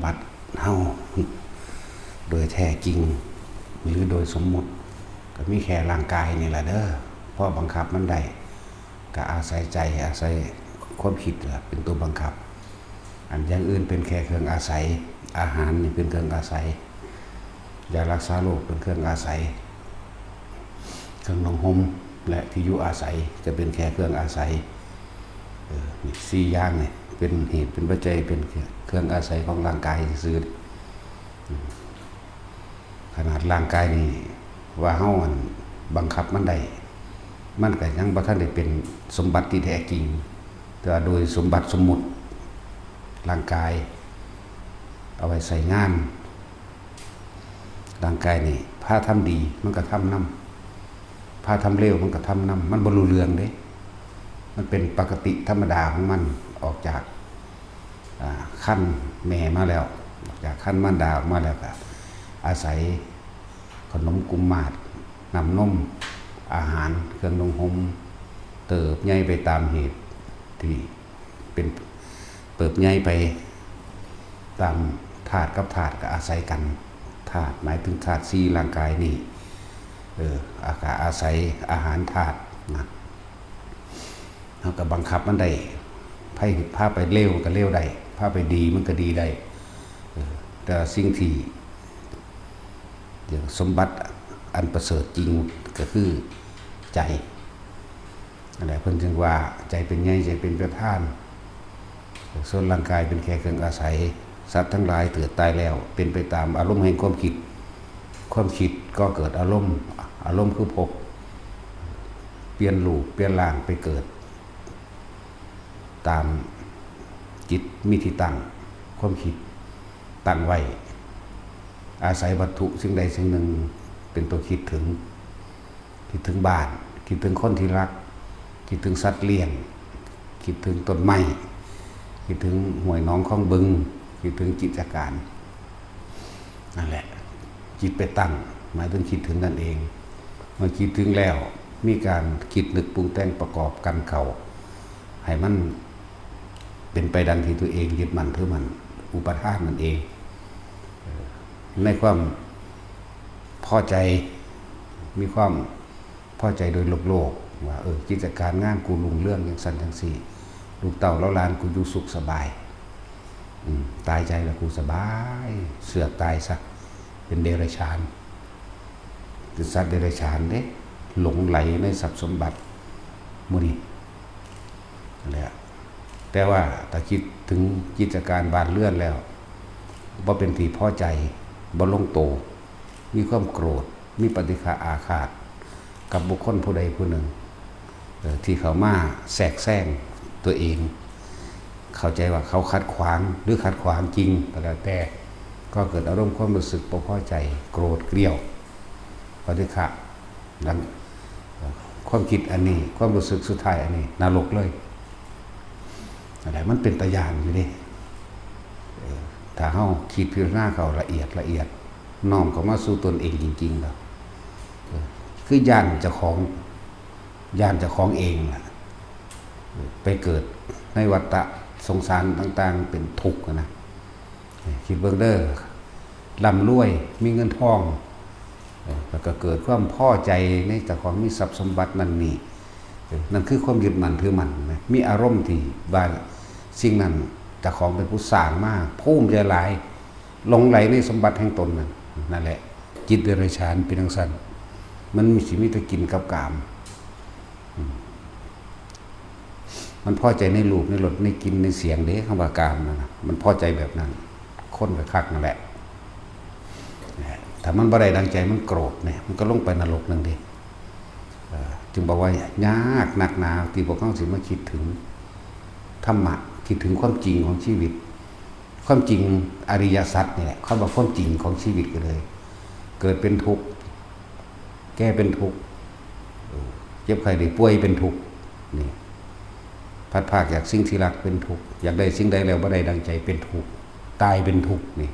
บัติเฮาโดยแท้จริงหรือโดยสมมุติก็มีแค่ร่างกายนี่แหละเด้อเพราะบังคับมันได้ก็อาศัยใจอาศัยความคิดเป็นตัวบังคับอันอย่างอื่นเป็นแค่เครื่องอาศัยอาหารนี่เป็นเครื่องอาศัยยารักษาโรคเป็นเครื่องอาศัยเครื่องนุ่งห่มและที่อยู่อาศัยจะเป็นแค่เครื่องอาศัยสี่อย่างนี่เป็นเหตุเป็นปัจจัยเป็นเครื่องอาศัยของร่างกายซื่อขนาดร่างกายนี่ว่าเฮาบังคับมันได้มันก็ยังบ่ทันได้เป็นสมบัติที่แท้จริงแต่โดยสมบัติสมมุติร่างกายเอาไว้ใส่งานร่างกายนี่พาทำดีมันก็ทำนำพาทำเร็วมันก็ทำนำมันบ่รู้เรื่องเด้มันเป็นปกติธรรมดาของมันออกจากขั้นแม่มาแล้วออกจากขั้นมารดาออกมาแล้วก็อาศัยขนมกุมมาศน้ำนมอาหารเครื่องนุ่งห่มเติบใหญ่ไปตามเหตุที่เป็นเติบใหญ่ไปตามธาตุกับธาตุก็อาศัยกันธาตุหมายถึงธาตุสี่ร่างกายนี่อาศัยอาหารธาตุนะเราก็บังคับมันได้พาไปเร็วก็เร็วได้พาไปดีมันก็ดีได้แต่สิ่งที่อย่างสมบัติอันประเสริฐจริงก็คือใจอะไรเพิ่นจึงว่าใจเป็นใหญ่ใจเป็นประธานส่วนร่างกายเป็นแค่เครื่องอาศัยสัตว์ทั้งหลายเกิดตายแล้วเป็นไปตามอารมณ์แห่งความคิดความคิดก็เกิดอารมณ์คือภพเปลี่ยนรูปเปลี่ยนร่างไปเกิดตามจิตมีที่ตั้งความคิดตั้งไว้อาศัยวัตถุสิ่งใดสิ่งหนึ่งเป็นตัวคิดถึงบ้านคิดถึงคนที่รักคิดถึงสัตว์เลี้ยงคิดถึงต้นไม้คิดถึงห้วยหนองคลองบึงคิดถึงกิจการนั่นแหละจิตไปตั้งหมายถึงคิดถึงนั่นเองเมื่อคิดถึงแล้วมีการคิดนึกปรุงแต่งประกอบกันเข้าให้มันเป็นไปดังที่ตัวเองยึดมั่นถือมั่นอุปทานนั่นเองในความพอใจมีความพอใจโดยโลกว่ากิจการงานกูรุ่งเรื่องอย่างสันทั้งสี่ลูกเต่าแล้วลานกูอยู่สุขสบายตายใจแล้วกูสบายเสือกตายซะเป็นเดรัจฉานคือสัตว์เดรัจฉานเด้หลงไหลในทรัพย์สมบัติมุนีนั่นแหละแต่ว่าถ้าคิดถึงกิจการบ้านเรือนแล้วบ่เป็นที่พอใจบ่ลงโตมีความโกรธมีปฏิฆาอาฆาตกับบุคคลผู้ใดผู้หนึ่งที่เขามาแทรกแซงตัวเองเข้าใจว่าเขาขัดขวางหรือขัดขวางจริงก็แล้วแต่ก็เกิดอารมณ์ความรู้สึกบ่พอใจโกรธเกรี้ยวปฏิฆะดังความคิดอันนี้ความรู้สึกสุดท้ายอันนี้นรกเลยอะไรมันเป็นตะยานอยู่ดิถ้าเฮาคิดพิจารณาเขาละเอียดน้อมเข้ามาสู่ตนเองจริงๆแล้วคือย่านเจ้าของเองล่ะไปเกิดในวัฏสงสารต่างๆเป็นทุกข์นะคิดเบิ่งเด้อร่ำรวยมีเงินทองแล้วก็เกิดความพอใจในเจ้าของมีทรัพย์สมบัตินั่นนี่นั่นคือความยึดมั่นถือมั่นนะมีอารมณ์ที่ว่าสิ่งนั้นเจ้าของเป็นผู้สร้างมากภูมิใจหลายหลงไหลในสมบัติแห่งตนนั่นแหละจิตเดรัจฉานเป็นจังซั่นมันมีชีวิตกินกับกามมันพอใจในรูปในรสในกลิ่นในเสียงเด้คำว่ากามนะมันพอใจแบบนั้นคนไปคักนั่นแหละถ้ามันบ่ได้ดังใจมันโกรธเนี่ยมันก็ลงไปนรกนั่นเด้จึงบอกว่ายากหนักหนาที่พวกเขาสิมาคิดถึงธรรมะคิดถึงความจริงของชีวิตความจริงอริยสัจนี่แหละเขาบอกความจริงของชีวิตก็เลยเกิดเป็นทุกข์แก้เป็นทุกข์เจ็บไข้ได้ป่วยเป็นทุกข์นี่พัดภาคจากสิ่งที่รักเป็นทุกข์อยากได้สิ่งใดแล้วบ่ได้ดังใจเป็นทุกข์ตายเป็นทุกข์นี่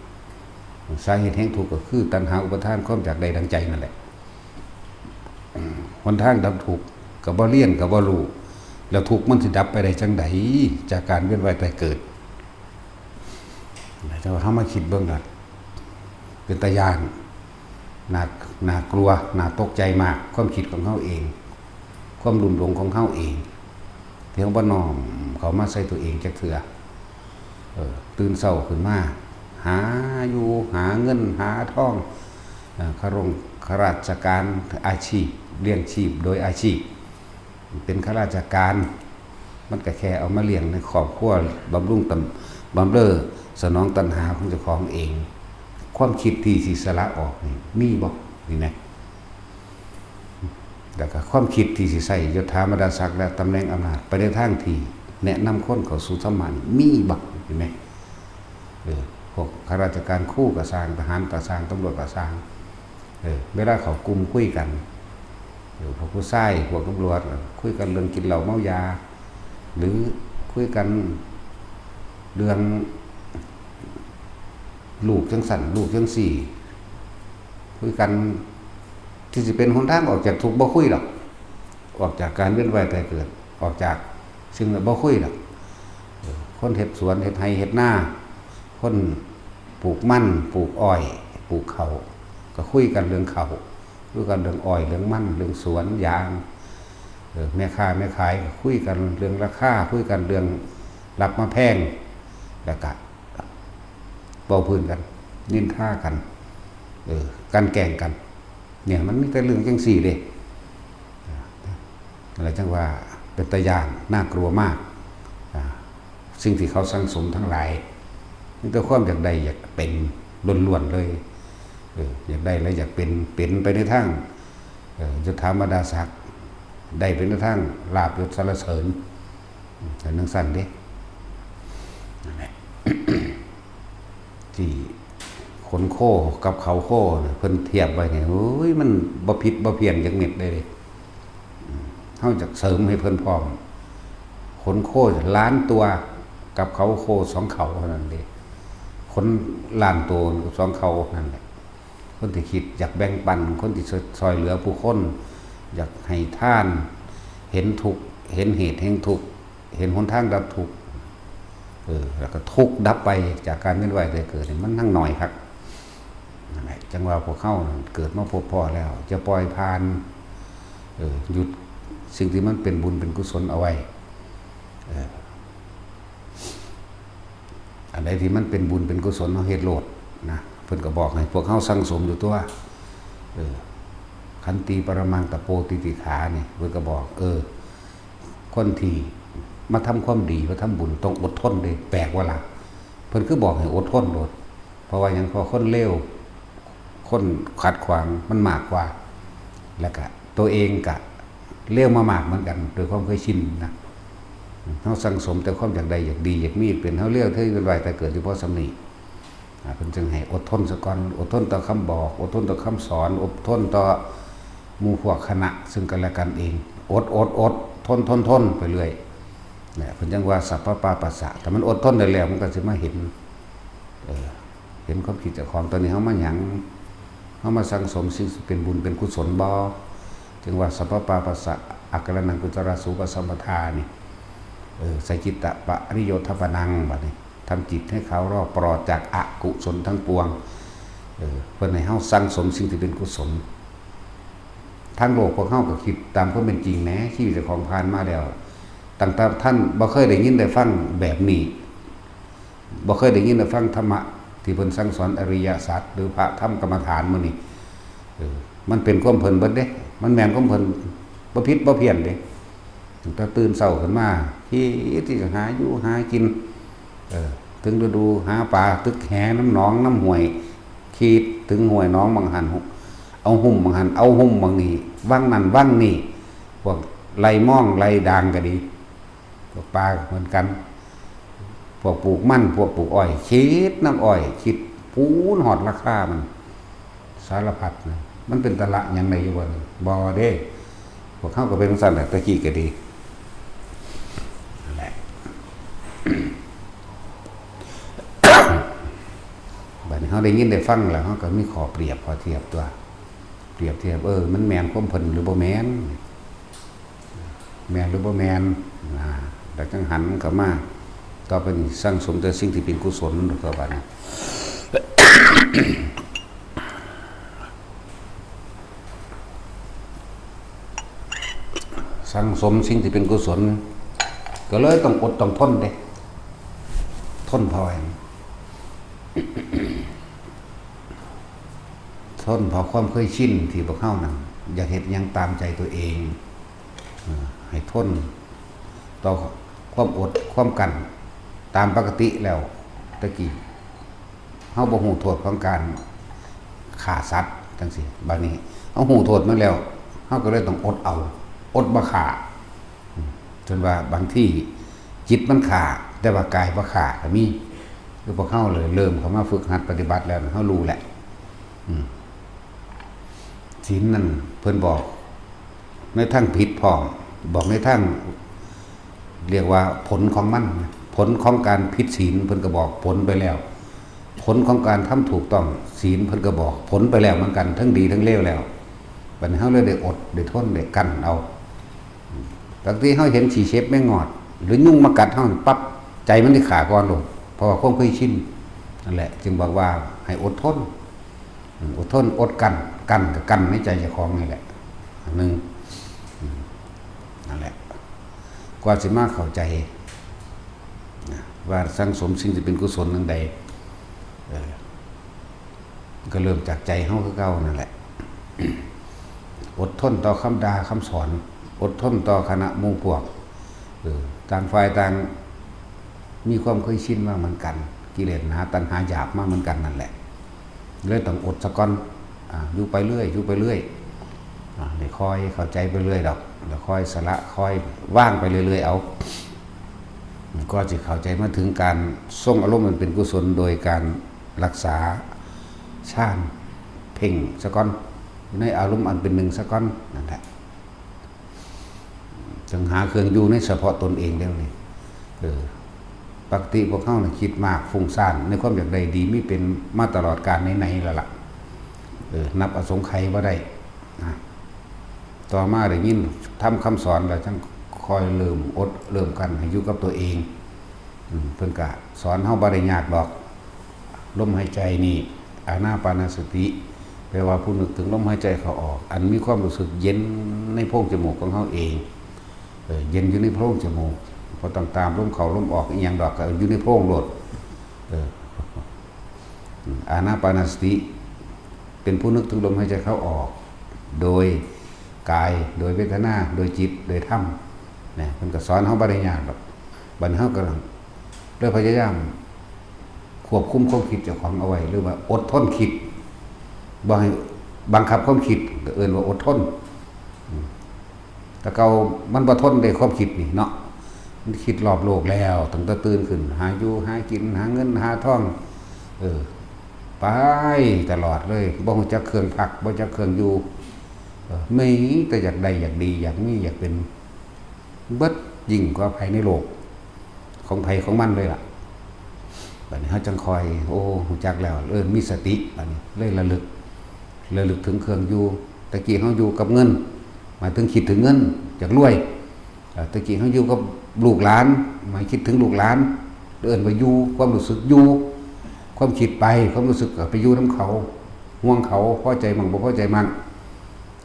สาเหตุแห่งทุกข์ก็คือตัณหาอุปทานความอยากได้ดังใจนั่นแหละหนทางดับทุกข์ก็บ่เรียนก็บ่รู้แล้วทุกข์มันสิดับไปได้จังไดจากการเวียนว่ายตายเกิด แต่ว่าเขามาคิดเบื้องหลังเป็นตาย่านน่ากลัวน่าตกใจมากความคิดของเขาเองความรุนแรงของเขาเองเพียงบ่น้อมเขามาใส่ตัวเองจักเถื่อตื่นเช้าขึ้นมาหาอยู่หาเงินหาทองข้าราชการอาชีพเลี้ยงชีพโดยอาชีพเป็นข้าราชการมันก็แค่เอามาเลี้ยงในครอบครัวบำรุงบำเรอสนองตัณหาของเจ้าของเองความคิดที่สิสละออกนี่มีบ่นี่นะแต่ก็ความคิดที่สิใส่ยศถาบรรดาศักดิ์และตำแหน่งอำนาจไปในทางที่แนะนำคนเข้าสู่ธรรมะมีบ่เห็นไหมพวกข้าราชการคู่กับสร้างทหารกับสร้างตำรวจกับสร้างเวลาเขากลุ่มคุยกันพวกผู้ใช้พวกตำรวจคุยกันเรื่องกินเหล้าเมายาหรือคุยกันเรื่องลูกจังสั่นลูกจังสี่คุยกันที่จะเป็นหนทางออกจากทุกข์บ่คุยหรอกออกจากการเวียนว่ายตายเกิดออกจากสิ่งนั้นบ่คุยหรอกคนเฮ็ดสวนเฮ็ดไร่เฮ็ดนาคนปลูกมันปลูกอ้อยปลูกเขาก็คุยกันเรื่องเขาคุยกันเรื่องอ้อยเรื่องมันเรื่องสวนยางแม่ค้าแม่ขายคุยกันเรื่องราคาคุยกันเรื่องรับมาแพงแล้วก็เบาพื้นกันนินท่ากันกันแกล้งกันเนี่ยมันมีแต่เรื่องจังสี่เด้อะไรจังว่าเป็นตาย่านน่ากลัวมากสิ่งที่เขาสร้างสมทั้งหลายนี่แต่ความอยากได้อยากเป็นล้วนๆเลยอยากได้แล้วอยากเป็นไปในทางยศถาบรรดาศักดิ์ได้เป็นในทางลาภยศสรรเสริญแต่นังสั้นเด้ที่ขนโคกับเขาโคเพิ่นเทียบไว้เนี่ยโอ้ยมันบ่ผิดบ่เพี้ยนจักเม็ดได้เลยเฮาจักเสริมให้เพิ่นพร้อมขนโคล้านตัวกับเขาโค2เขาเท่านั้นเด้คนล้านตัวกับ2เขานั่นแหละคนที่คิดอยากแบ่งปันคนที่ช่วยเหลือผู้คนอยากให้ทานเห็นทุกข์เห็นเหตุแห่งทุกข์เห็นหนทางดับทุกข์แล้วก็ทุกข์ดับไปจากการเวียนว่ายตายเกิดมันทั้งหน่อยครับนั่นแหละจังว่าพวกเข้าเกิดมาพบพ่อแล้วจะปล่อยผ่านหยุดสิ่งที่มันเป็นบุญเป็นกุศลเอาไว้อะไรที่มันเป็นบุญเป็นกุศลเอาเฮ็ดโลดนะเพิ่นก็บอกให้พวกเข้าสั่งสมอยู่ตัวขันติปรมังตะโปติติขาเนี่ยเพิ่นก็บอกคนที่มาทำความดีมาทำบุญต้องอดทนเลยแปลกว่าล่ะเพิ่นคือบอกให้อดทนโลดเพราะว่าอย่างพอคนเลวคนขัดขวางมันมากกว่าแล้วก็ตัวเองก็เลวมามากเหมือนกันโดยความเคยชินนะเขาสั่งสมแต่ความอยากใดอยากดีอยากมีเป็นเขาเลี้ยวที่เป็นไหวแต่เกิดที่พ่อสำนีเพิ่นจึงให้อดทนซะก่อนอดทนต่อคำบอกอดทนต่อคำสอนอดทนต่อหมู่พวกคณะซึ่งกันและกันเองอดทนไปเรื่อยเนี่ยเพิ่นจังว่าสัพพะปาปัสสะแต่มันอดทนได้แล้วมันก็สิมาเห็นความคิดเจ้าของตอนนี้เฮามาหยังเฮามาสั่งสมสิ่งเป็นบุญเป็นกุศลบ่จึงว่าสัพพะปาปัสสะอักขระนังกุจราสุปสัมปทานี่ใส่จิตตะปริโยทปนังบัดนี้ทำจิตให้เขารอบปลอดจากอกุศลทั้งปวงเพื่อให้เฮาสั่งสมสิ่งที่เป็นกุศลทั้งโลกพวกเฮาก็คิดตามความเป็นจริงแนะชีวิตของผ่านมาแล้วตั้งแต่ท่านบ่เคยได้ยินได้ฟังแบบนี้บ่เคยได้ยินได้ฟังธรรมะที่เพิ่นสั่งสอนอริยสัจหรือพระธรรมกรรมฐานมื้อนี้มันเป็นความเพิ่นเบิดเด้มันแม่นความเพิ่นบ่ผิดบ่เพี้ยนเด้ตั้งแต่ตื่นเช้าขึ้นมาที่จะหาอยู่หากินถึงฤดูหาปลาตึกแหน้ำหนองน้ำห้วยขีดถึงห้วยน้องบางหันเอาหุ่มบางหันเอาหุ่มบางนี่ว่างนั่นว่างนี่พวกไรม่องไรด่างก็ดีพวกปลาเหมือนกันพวกปลูกมันพวกปลูกอ้อยคิดน้ำอ้อยคิดปูนหอดราคามันสารพัดนะมันเป็นตะละอย่างไรอยู่บ่บ่เด้พวกเขาก็เป็นสั่นแต่ตะกี้ก็ดีนั่นแหละบัดนี้เขาได้ยินได้ฟังแล้วเขาก็มีขอเปรียบขอเทียบตัวเปรียบเทียบมันแมนความเพิ่นหรือบ่แมนหรือบ่แมนแต่จังหันเข้ามา ต่อไปนี้สร้างสมแต่สิ่งที่เป็นกุศลต่อไปนะสร้างสมสิ่งที่เป็นกุศลก็เลยต้องอดต้องทนเด้ทนพอทนพอความเคยชินที่พวกเข้านั่นอยากเห็นยังตามใจตัวเองให้ทนต่อความอดความกันตามปกติแล้วตะกี้เฮาบ่ฮู้โทษของการฆ่าสัตว์จังซี่บัดนี้เฮาฮู้โทษมาแล้วเฮาก็เลยต้องอดเอาอดบ่ฆ่าจนว่าบางที่จิตมันฆ่าแต่ว่ากายบ่ฆ่าก็มีคือพวกเฮาเลยเริ่มเข้ามาฝึกหัดปฏิบัติแล้วเฮารู้แหละศีลนั่นเพิ่นบอกในทางผิดพร้อมบอกในทางเรียกว่าผลของมันผลของการผิดศีลเพิ่นก็บอกผลไปแล้วผลของการทำถูกต้องศีลเพิ่นก็บอกผลไปแล้วเหมือนกันทั้งดีทั้งเลวแล้วบัดนี้เฮาเลยได้อดได้ทนได้กั้นเอาบางทีเฮาเห็นฉี่เชฟไม่งอดหรือยุ่งมากัดเฮาปั๊บใจมันได้ขาก่อนลงเพราะว่าความเคยชินนั่นแหละจึงบอกว่าให้อดทนอดทนอดกั้นกับกั้นในใจเจ้าของนี่แหละอันนึงนั่นแหละกว่าสิมาเข้าใจว่าสร้างสมสิ่งที่เป็นกุศลนั้นใดก็เริ่มจากใจเฮาคือเก่านั่นแหละอดทนต่อคำด่าคำสอนอดทนต่อคณะหมู่พวกต่างฝ่ายต่างมีความเคยชินมาเหมือนกันกิเลสตัณหาหยาบมาเหมือนกันนั่นแหละเลยต้องอดซะก่อนอยู่ไปเรื่อยเดี๋ยวค่อยเข้าใจไปเรื่อยดอกเดี๋ยวค่อยสละค่อยว่างไปเรื่อยเอาก็จะเข้าใจมาถึงการทรงอารมณ์มันเป็นกุศลโดยการรักษาฌานเพ่งซะก่อนในอารมณ์อันเป็นหนึ่งซะก่อนนั่นแหละจึงหาเครื่องอยู่ในเฉพาะตนเองแล้วนี่ปกติพวกเขาเนี่ยคิดมากฟุ้งซ่านในความอยากใดดีไม่เป็นมาตลอดการไหนๆแล้วล่ะนับอสงไขยว่าได้ต่อมาได้ยินทำคำสอนแล้วจังคอยเริ่มกันให้อยู่กับตัวเองเพิ่นกะสอนเฮาบ่ได้ยากดอกลมหายใจนี่อานาปานสติแปลว่าผู้นึกถึงลมหายใจเข้าออกอันมีความรู้สึกเย็นในโพรงจมูกของเฮาเองเย็นอยู่ในโพรงจมูกพอต้องตามลมเข้าลมออกอีหยังดอกก็อยู่ในโพรงโลดอานาปานสติเป็นผู้นึกถึงลมหายใจเข้าออกโดยกายโดยเวทนาโดยจิตโดยธรรมเนี่ยมันก็สอนเฮาบ่ได้ยากดอกบัดเฮากำลังด้วยพยายามควบคุมความคิดเจ้าของเอาไว้หรือว่าอดทนคิดบ่ให้บังคับความคิดก็เอิ้นว่าอดทนแต่เก่ามันบ่ทนได้ความคิดนี่เนาะมันคิดรอบโลกแล้วตั้งแต่ตื่นขึ้นหาอยู่หากินหาเงินหาทองไปตลอดเลยบ่รู้จักเครื่องพักบ่รู้จักเครื่องอยู่ไม่แต่อยากได้อยากดีอยากมีอยากเป็นเบิดยิ่งกว่าภายในโลกของภัยของมันเลยล่ะบัดนี้เฮาจังคอยรู้จักแล้วมีสติบัดนี้เลยระลึกถึงเครื่องอยู่ตะกี้เฮาอยู่กับเงินหมายถึงคิดถึงเงินอยากรวยตะกี้เฮาอยู่กับลูกหลานหมายคิดถึงลูกหลานว่าอยู่ความรู้สึกอยู่ความคิดไปความรู้สึกก็ไปอยู่นำเขาห่วงเขาพอใจมั่งบ่พอใจมั่ง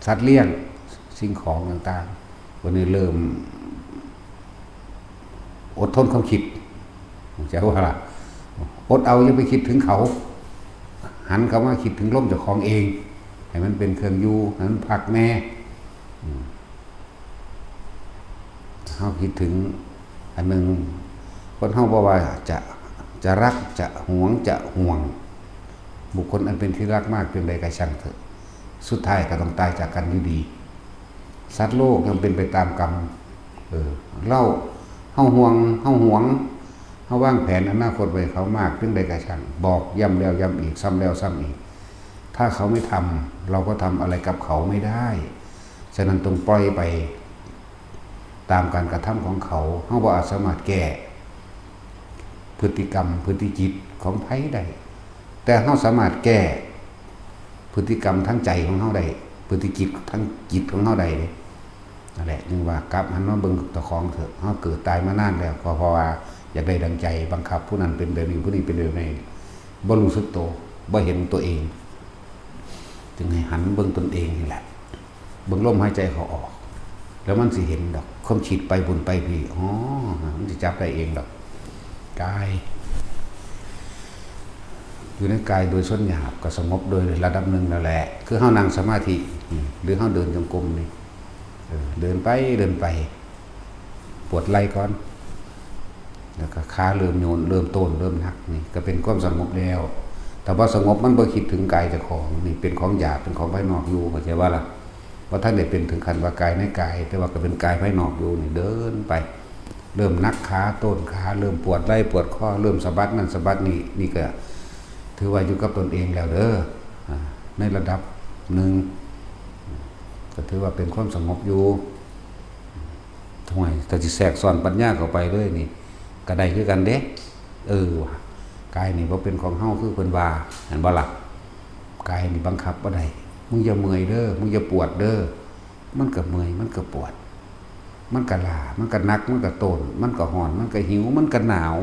สัตว์เลี้ยงสิ่งของต่างๆวันนี้เริ่มอดทนความคิดจะว่าล่ะอดเอาอย่าไปคิดถึงเขาหันเขามาคิดถึงลมเจ้าของเองให้มันเป็นเครื่องอยู่ให้มันพักแน่เฮาคิดถึงอันนึงคนเฮาบอกว่าจะรักจะหวงจะห่วงบุคคลอันเป็นที่รักมากเพียงใดก็ช่างเถอะสุดท้ายก็ต้องตายจากกันอยู่ดีสัตว์โลกยังเป็นไปตามกรรมเล่าเฮาห่วงเฮาวางแผนอนาคตไว้เขามากเพียงใดก็ช่างบอกย้ำแล้วย้ำอีกซ้ำแล้วซ้ำอีกถ้าเขาไม่ทำเราก็ทำอะไรกับเขาไม่ได้ฉะนั้นต้องปล่อยไปตามการกระทำของเขาเฮาบ่อาจสามารถแก้พฤติกรรมพฤติจิตของไผได้แต่เฮาสามารถแก้พฤติกรรมทั้งใจของเฮาได้พฤติจิตทั้งจิตของเฮาได้นั่นแหละจึงว่ากลับหันมาเบิ่งตะของเถอะเฮาเกิดตายมานานแล้วก็เพราะว่า อยากได้ดังใจบังคับผู้นั้นเป็นแบบนี้ผู้นี้เป็นแบบนี้บ่รู้สึกตัวบ่เห็นตัวเองจึงให้หันเบิ่งตนเองนี่แหละเบิ่งลมหายใจเขาออกแล้วมันสิเห็นดอกความคิดไปบุญไปพี่อ๋อมันสิจับได้เองดอกกายอยู่ในกายโดยส่วนหยาบก็สงบโดยระดับหนึ่งนั่นแหละคือเฮานั่งสมาธิหรือเฮาเดินจงกรมนี่เดินไปปวดไหล่ก่อนแล้วก็ขาเริ่มโยนเริ่มต้นเริ่มหนักนี่ก็เป็นความสงบแล้วแต่ว่าสงบมันบ่คิดถึงกายเจ้าของนี่เป็นของหยาบเป็นของภายนอกอยู่เข้าใจว่าล่ะว่าท่านได้เป็นถึงขั้นว่ากายในกายแต่ว่าก็เป็นกายภายนอกอยู่นี่เดินไปเริ่มนักขาต้นขาเริ่มปวดไหล่ปวดข้อเริ่มสะบัดนั่นสะบัดนี่ก็ถือว่าอยู่กับตนเองแล้วเด้อในระดับหนึ่งก็ถือว่าเป็นความสงบอยู่ทำไมแต่สิแทรกซ้อนปัญญาเข้าไปเลยนี่ก็ได้คือกันเด้กายนี่บ่เป็นของเฮาคือเพิ่นว่าเห็นบ่ล่ะกายนี่บังคับบ่ได้มึงอย่าเมื่อยเด้อมึงอย่าปวดเด้อมันก็เมื่อยมันก็ปวดมันก็ล้ามันก็หนักมันก็โตนมันก็ร้อนมันก็หิวมันก็หนาว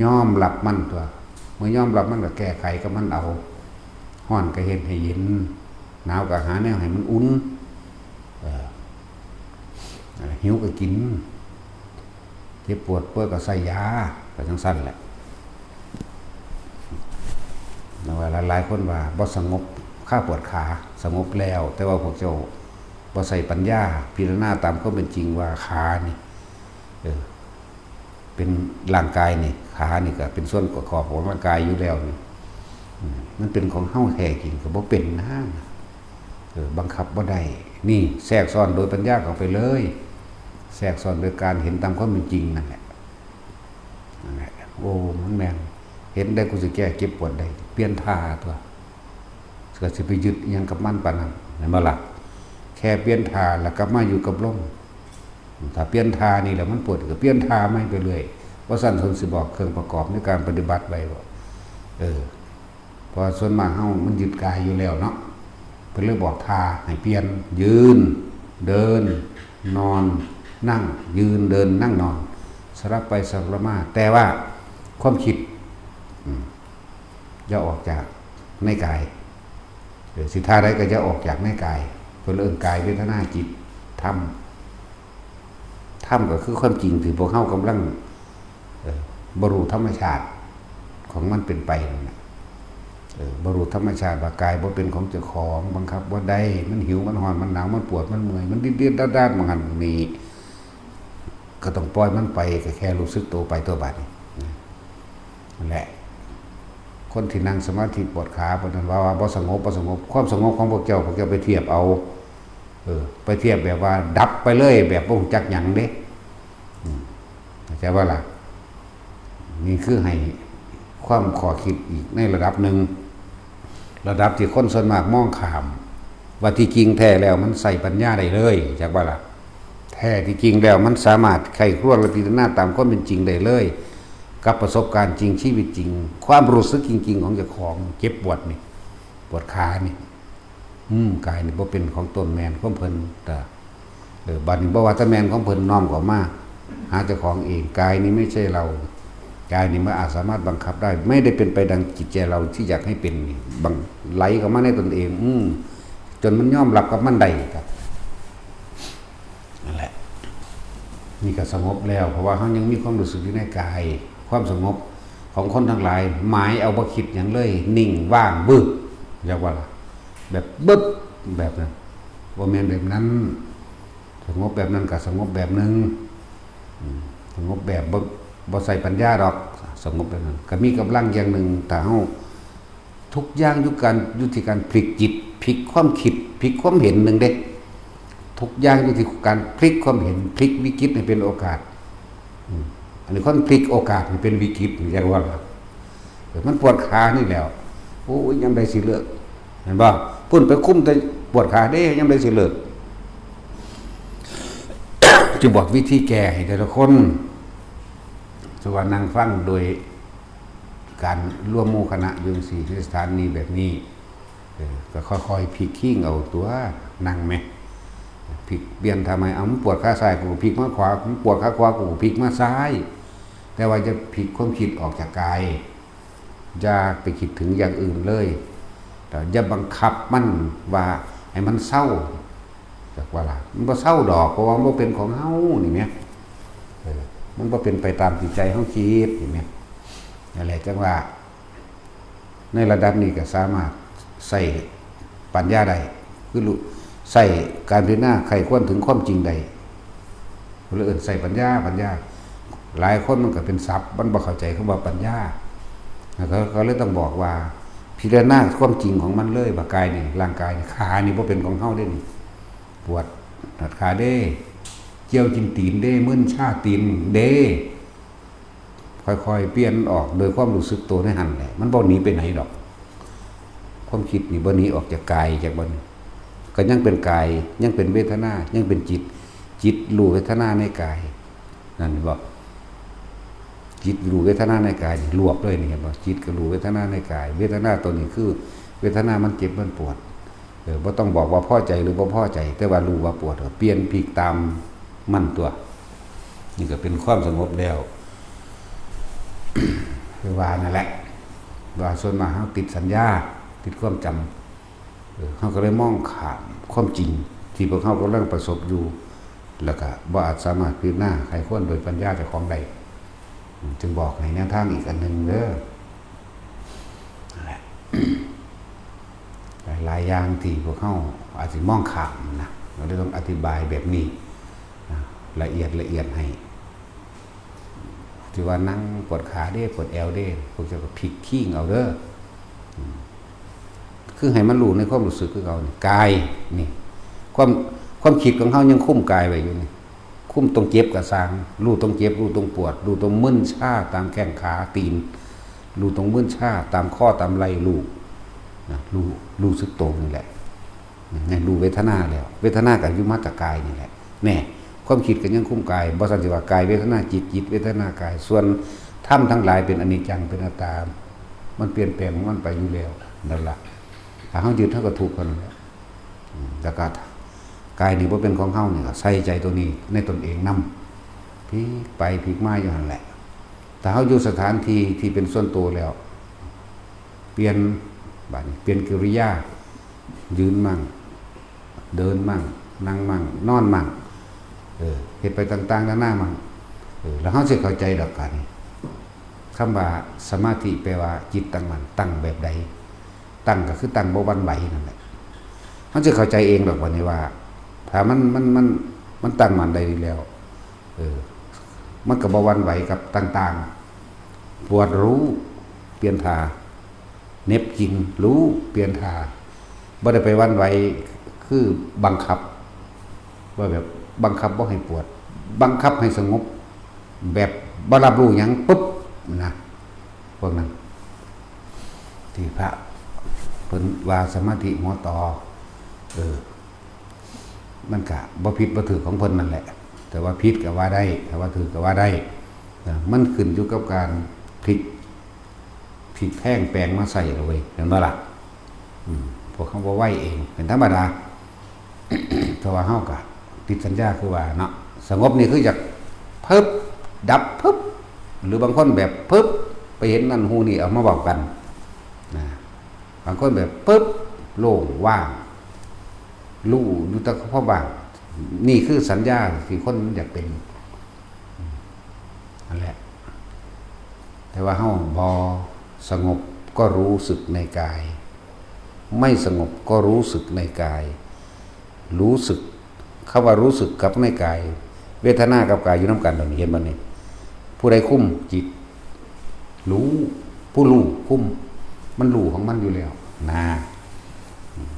ยอมรับมันตัวเมื่อยอมรับมันก็แก้ไขกับมันเอาร้อนก็เฮ็ดให้เย็นหนาวก็หาแนวให้มันอุ่นหิวก็กินเจ็บปวดเปื้อก็ใส่ยาก็จังซั่นแหละว่าหลายคนว่าบ่สงบข้าปวดขาสงบแล้วแต่ว่าพวกเจ้าบ่ใส่ปัญญาพิจารณาตามความเป็นจริงว่าขานี่เป็นร่างกายนี่ขานี่ก็เป็นส่วนประกอบของร่างกายอยู่แล้วนี่มันเป็นของเฮาแท้จริงก็บ่เป็นนะบังคับบ่ได้นี่แทรกซ้อนโดยปัญญาเข้าไปเลยแทรกซ้อนโดยการเห็นตามความเป็นจริงนั่นแหละโอ้มันแม่นเห็นได้กูสิแก้เจ็บปวดได้เปลี่ยนท่าตัวก็สิไปยึดยังกับมันปานนั้นเห็นบ่ล่ะแค่เปลี่ยนท่าแล้วกลับมาอยู่กับลมถ้าเปลี่ยนท่านี่แล้วมันปวดก็เปลี่ยนท่าไม่ไปเรื่อยเพราะสั่นทนสิบอกเครื่องประกอบในการปฏิบัติไว้บ่เพราะส่วนมากเฮามันยึดกายอยู่แล้วเนาะเพิ่นเลยบอกท่าให้เปลี่ยนยืนเดินนอนนั่งยืนเดินนั่งนอนสลับไปสลับมาแต่ว่าความคิดอย่าออกจากในกายสิท่าใดก็จะออกจากในกายเพิ่นเอิ้นกายเวทนาจิตธรรมก็คือความจริงที่พวกเฮากำลังบรรลุธรรมชาติของมันเป็นไปนั่นน่ะบรรลุธรรมชาติว่ากายบ่เป็นของเจ้าของบังคับบ่ได้มันหิวมันร้อนมันหนาวมันปวดมันเมื่อยมันดิ้นๆด้านๆมันหั่นนี่ก็ต้องปล่อยมันไปก็แค่รู้สึกตัวไปตัวบัดนั่นแหละคนที่นั่งสมาธิปวดขาปวดนั้นว่าบ่สงบความสงบของพวกเจ้าไปเทียบเอาไปเทียบแบบว่าดับไปเลยแบบบ่รู้จักหยังเด้เข้าใจว่าล่ะนี่คือให้ความขอคิดอีกในระดับหนึ่งระดับที่คนส่วนมากมองข้ามว่าที่จริงแท้แล้วมันใส่ปัญญาได้เลยจากว่าล่ะแท้ที่จริงแล้วมันสามารถไขครวญและพิจารณาตามความเป็นจริงได้เลยกับประสบการณ์จริงชีวิตจริงความรู้สึกจริงๆของเจ้าของเจ็บปวดนี่ปวดขานี่กายนี่บ่เป็นของตนแมนของเพิ่นแต่บัดนี้บ่ว่าแต่แมนของเพิ่นน้อมเข้ามาหาเจ้าของเองกายนี้ไม่ใช่เรากายนี้มันอาจสามารถบังคับได้ไม่ได้เป็นไปดังจิตใจเราที่อยากให้เป็นบังไหลเข้ามาในตนเองจนมันยอมรับกับมันได้ครับนั่นแหละนี่ก็สงบแล้วเพราะว่าเฮายังมีความรู้สึกอยู่ในกายความสงบของคนทั้งหลายหมายเอาบ่คิดหยังเลยนิ่งว่างบึกเรียกว่าแบบบึ๊บแบบนั้นบ่แม่นแบบนั้นสงบแบบนั้นก็สงบแบบนึงสงบแบบบ่ใส่ปัญญาดอกสงบแบบนั้นก็มีกำลังอย่างนึงแต่เฮาทุกอย่างอยู่ที่การพลิกจิตพลิกความคิดพลิกความเห็นนึงเด้ทุกอย่างอยู่ที่การพลิกความเห็นพลิกวิกฤตให้เป็นโอกาสอันนี้คนพลิกโอกาสให้เป็นวิกฤตเรียกว่ามันปวดขานี่แล้วโอ้ยยังได้สิเลิกเห็นบ่พุ่นไปคุ้มแต่ปวดขาเด้ยังได้สิเลิกจะบอกวิธีแก้ให้แต่ละคนสวรรค์นั่งฟังโดยการร่วมหมู่คณะอยู่สี่ที่สถานีแบบนี้ก็ค่อยๆพลิกขิ้งเอาตัวนั่งไหมพลิกเปลี่ยนทำไมเอาปวดขาซ้ายกูพลิกมาขวาปวดขาขวากูพลิกมาซ้าย แต่ว่าจะผิดความคิดออกจากกายอย่าไปคิดถึงอย่างอื่นเลยแต่อย่าบังคับมันว่าให้มันเศร้าจากว่าล่ะมันบ่เศร้าดอกเพราะว่ามันบ่เป็นของเฮานี่แหมมันบ่เป็นไปตามจิตใจเฮาคิดนี่แหมนั่นแหละจังว่าในระดับนี้ก็สามารถใส่ปัญญาได้คือใส่การพิจารณาใครควรถึงความจริงใดหรืออื่นใส่ปัญญาหลายคนมันก็เป็นศัพท์มันบ่เข้าใจคำว่าปัญญาเขาเลยต้องบอกว่าพิจารณาความจริงของมันเลยว่ากายนี่ร่างกายนี่ขานี่บ่เป็นของเฮาเด้นี่ปวดหัดขาเด้เจียวจินตีนเด้มึนชาตีนเด้ค่อยๆเปลี่ยนออกโดยความรู้สึกตัวในหันแหละมันบ่หนีไปไหนดอกความคิดนี่บ่หนีออกจากกายจากบ่ก็ยังเป็นกายยังเป็นเวทนายังเป็นจิตรู้เวทนาในกายนั่นบอกจิตรู้เวทนาในกายรวบด้วยนี่เห็นบ่จิตก็รู้เวทนาในกายเวทนาตัวนี้คือเวทนามันเจ็บมันปวดบ่ต้องบอกว่าพอใจหรือบ่พอใจแต่ว่ารู้ว่าปวดเปลี่ยนพลิกตามมันตัวนี่ก็เป็นความสงบแล้วคือว่านั่นแหละว่าส่วนมากเฮาติดสัญญาติดความจำเขาก็เลยมองข้ามความจริงที่พวกเขากำลังประสบอยู่แล้วก็บ่อาจสามารถพิจารณาใครควรโดยปัญญาเจ้าของใดจึงบอกในแนวทางอีกอันหนึ่งเด้อนั่นแหละ หลายอย่างที่พวกเขาอาจจะมองข้ามนะเราเลยต้องอธิบายแบบนี้ละเอียดให้ที่ว่านั่งปวดขาเด้ปวดแอวเด้พวกจะพลิกขี้งเอาเด้อคือให้มันรู้ในความรู้สึกคือเรากายนี่ความคิดของเขายังคุ้มกายไว้อยู่นี่คุ้มตรงเจ็บกับสางรู้ตรงเจ็บรู้ตรงปวดรู้ตรงมึนชาตามแข้งขาตีนรู้ตรงมึนชาตามข้อตามไหล่รู้นะรู้สึกตรงนี่แหละนี่รู้เวทนาแล้วเวทนากับยุมัตตกายนี่แหละแน่ความคิดก็ยังคุ้มกายบ่สันติว่ากายเวทนาจิตเวทนากายส่วนธรรมทั้งหลายเป็นอนิจจังเป็นอนัตตามันเปลี่ยนแปลงมันไปอยู่แล้วนั่นล่ะถ้าเฮายึดเฮาก็ถูกกันแล้วแล้วก็กายนี่บ่เป็นของเฮานี่ก็ใส่ใจตัวนี้ในตนเองนำพลิกไปพลิกมาอยู่นั่นแหละถ้าเฮาอยู่สถานที่ที่เป็นส่วนตัวแล้วเปลี่ยนบัดนี้เปลี่ยนกิริยายืนมั่งเดินมั่งนั่งมั่งนอนมั่งเฮ็ดไปต่างๆนานามั่งแล้วเฮาสิเข้าใจดอกกันคำว่าสมาธิแปลว่าจิตตั้งมั่นตั้งแบบใดตั้งก็คือตั้งบ่หวั่นไหวนั่นแหละมันจะเข้าใจเองดอกว่านี่ว่าถ้ามันตั้งมั่นได้ดีแล้วมันก็บ่หวั่นไหวกับต่างๆปวดรู้เปลี่ยนท่าเน็บกินรู้เปลี่ยนท่าบ่ได้ไปหวั่นไหวคือบังคับว่าแบบบังคับบ่ให้ปวดบังคับให้สงบแบบบ่รับรู้หยังปุ๊บนะพวกนั้นที่พระเพิ่นว่าสมาธิหัวต่อมันก็บ่ผิดบ่ถูกของเพิ่นนั่นแหละแต่ว่าผิดก็ว่าได้แต่ว่าถูกก็ว่าได้มันขึ้นอยู่กับการพลิกแพงแปลงมาใส่เอาไว้เห็นบ่ล่ะพวกเขาบ่ไหวเองเป็นธรรมดา แต่ว่าเฮาก็ติดสัญญาคือว่าเนาะสงบนี่คือจากเพิ่มดับเพิ่มหรือบางคนแบบเพิ่มไปเห็นนั่นหูนี่เอามาบอกกันนะบางคนแบบปึ๊บโล่งว่างรู้อยู่แต่เพราะบางนี่คือสัญญาที่คนอยากเป็นนั่นแหละแต่ว่าเฮาบ่สงบก็รู้สึกในกายไม่สงบก็รู้สึกในกายรู้สึกคำว่ารู้สึกกับในกายเวทนากับกายอยู่น้ำกันตรงนี้เห็นบ่นี่ผู้ใดคุ้มจิตรู้ผู้รู้คุ้มมันรู้ของมันอยู่แล้วนะ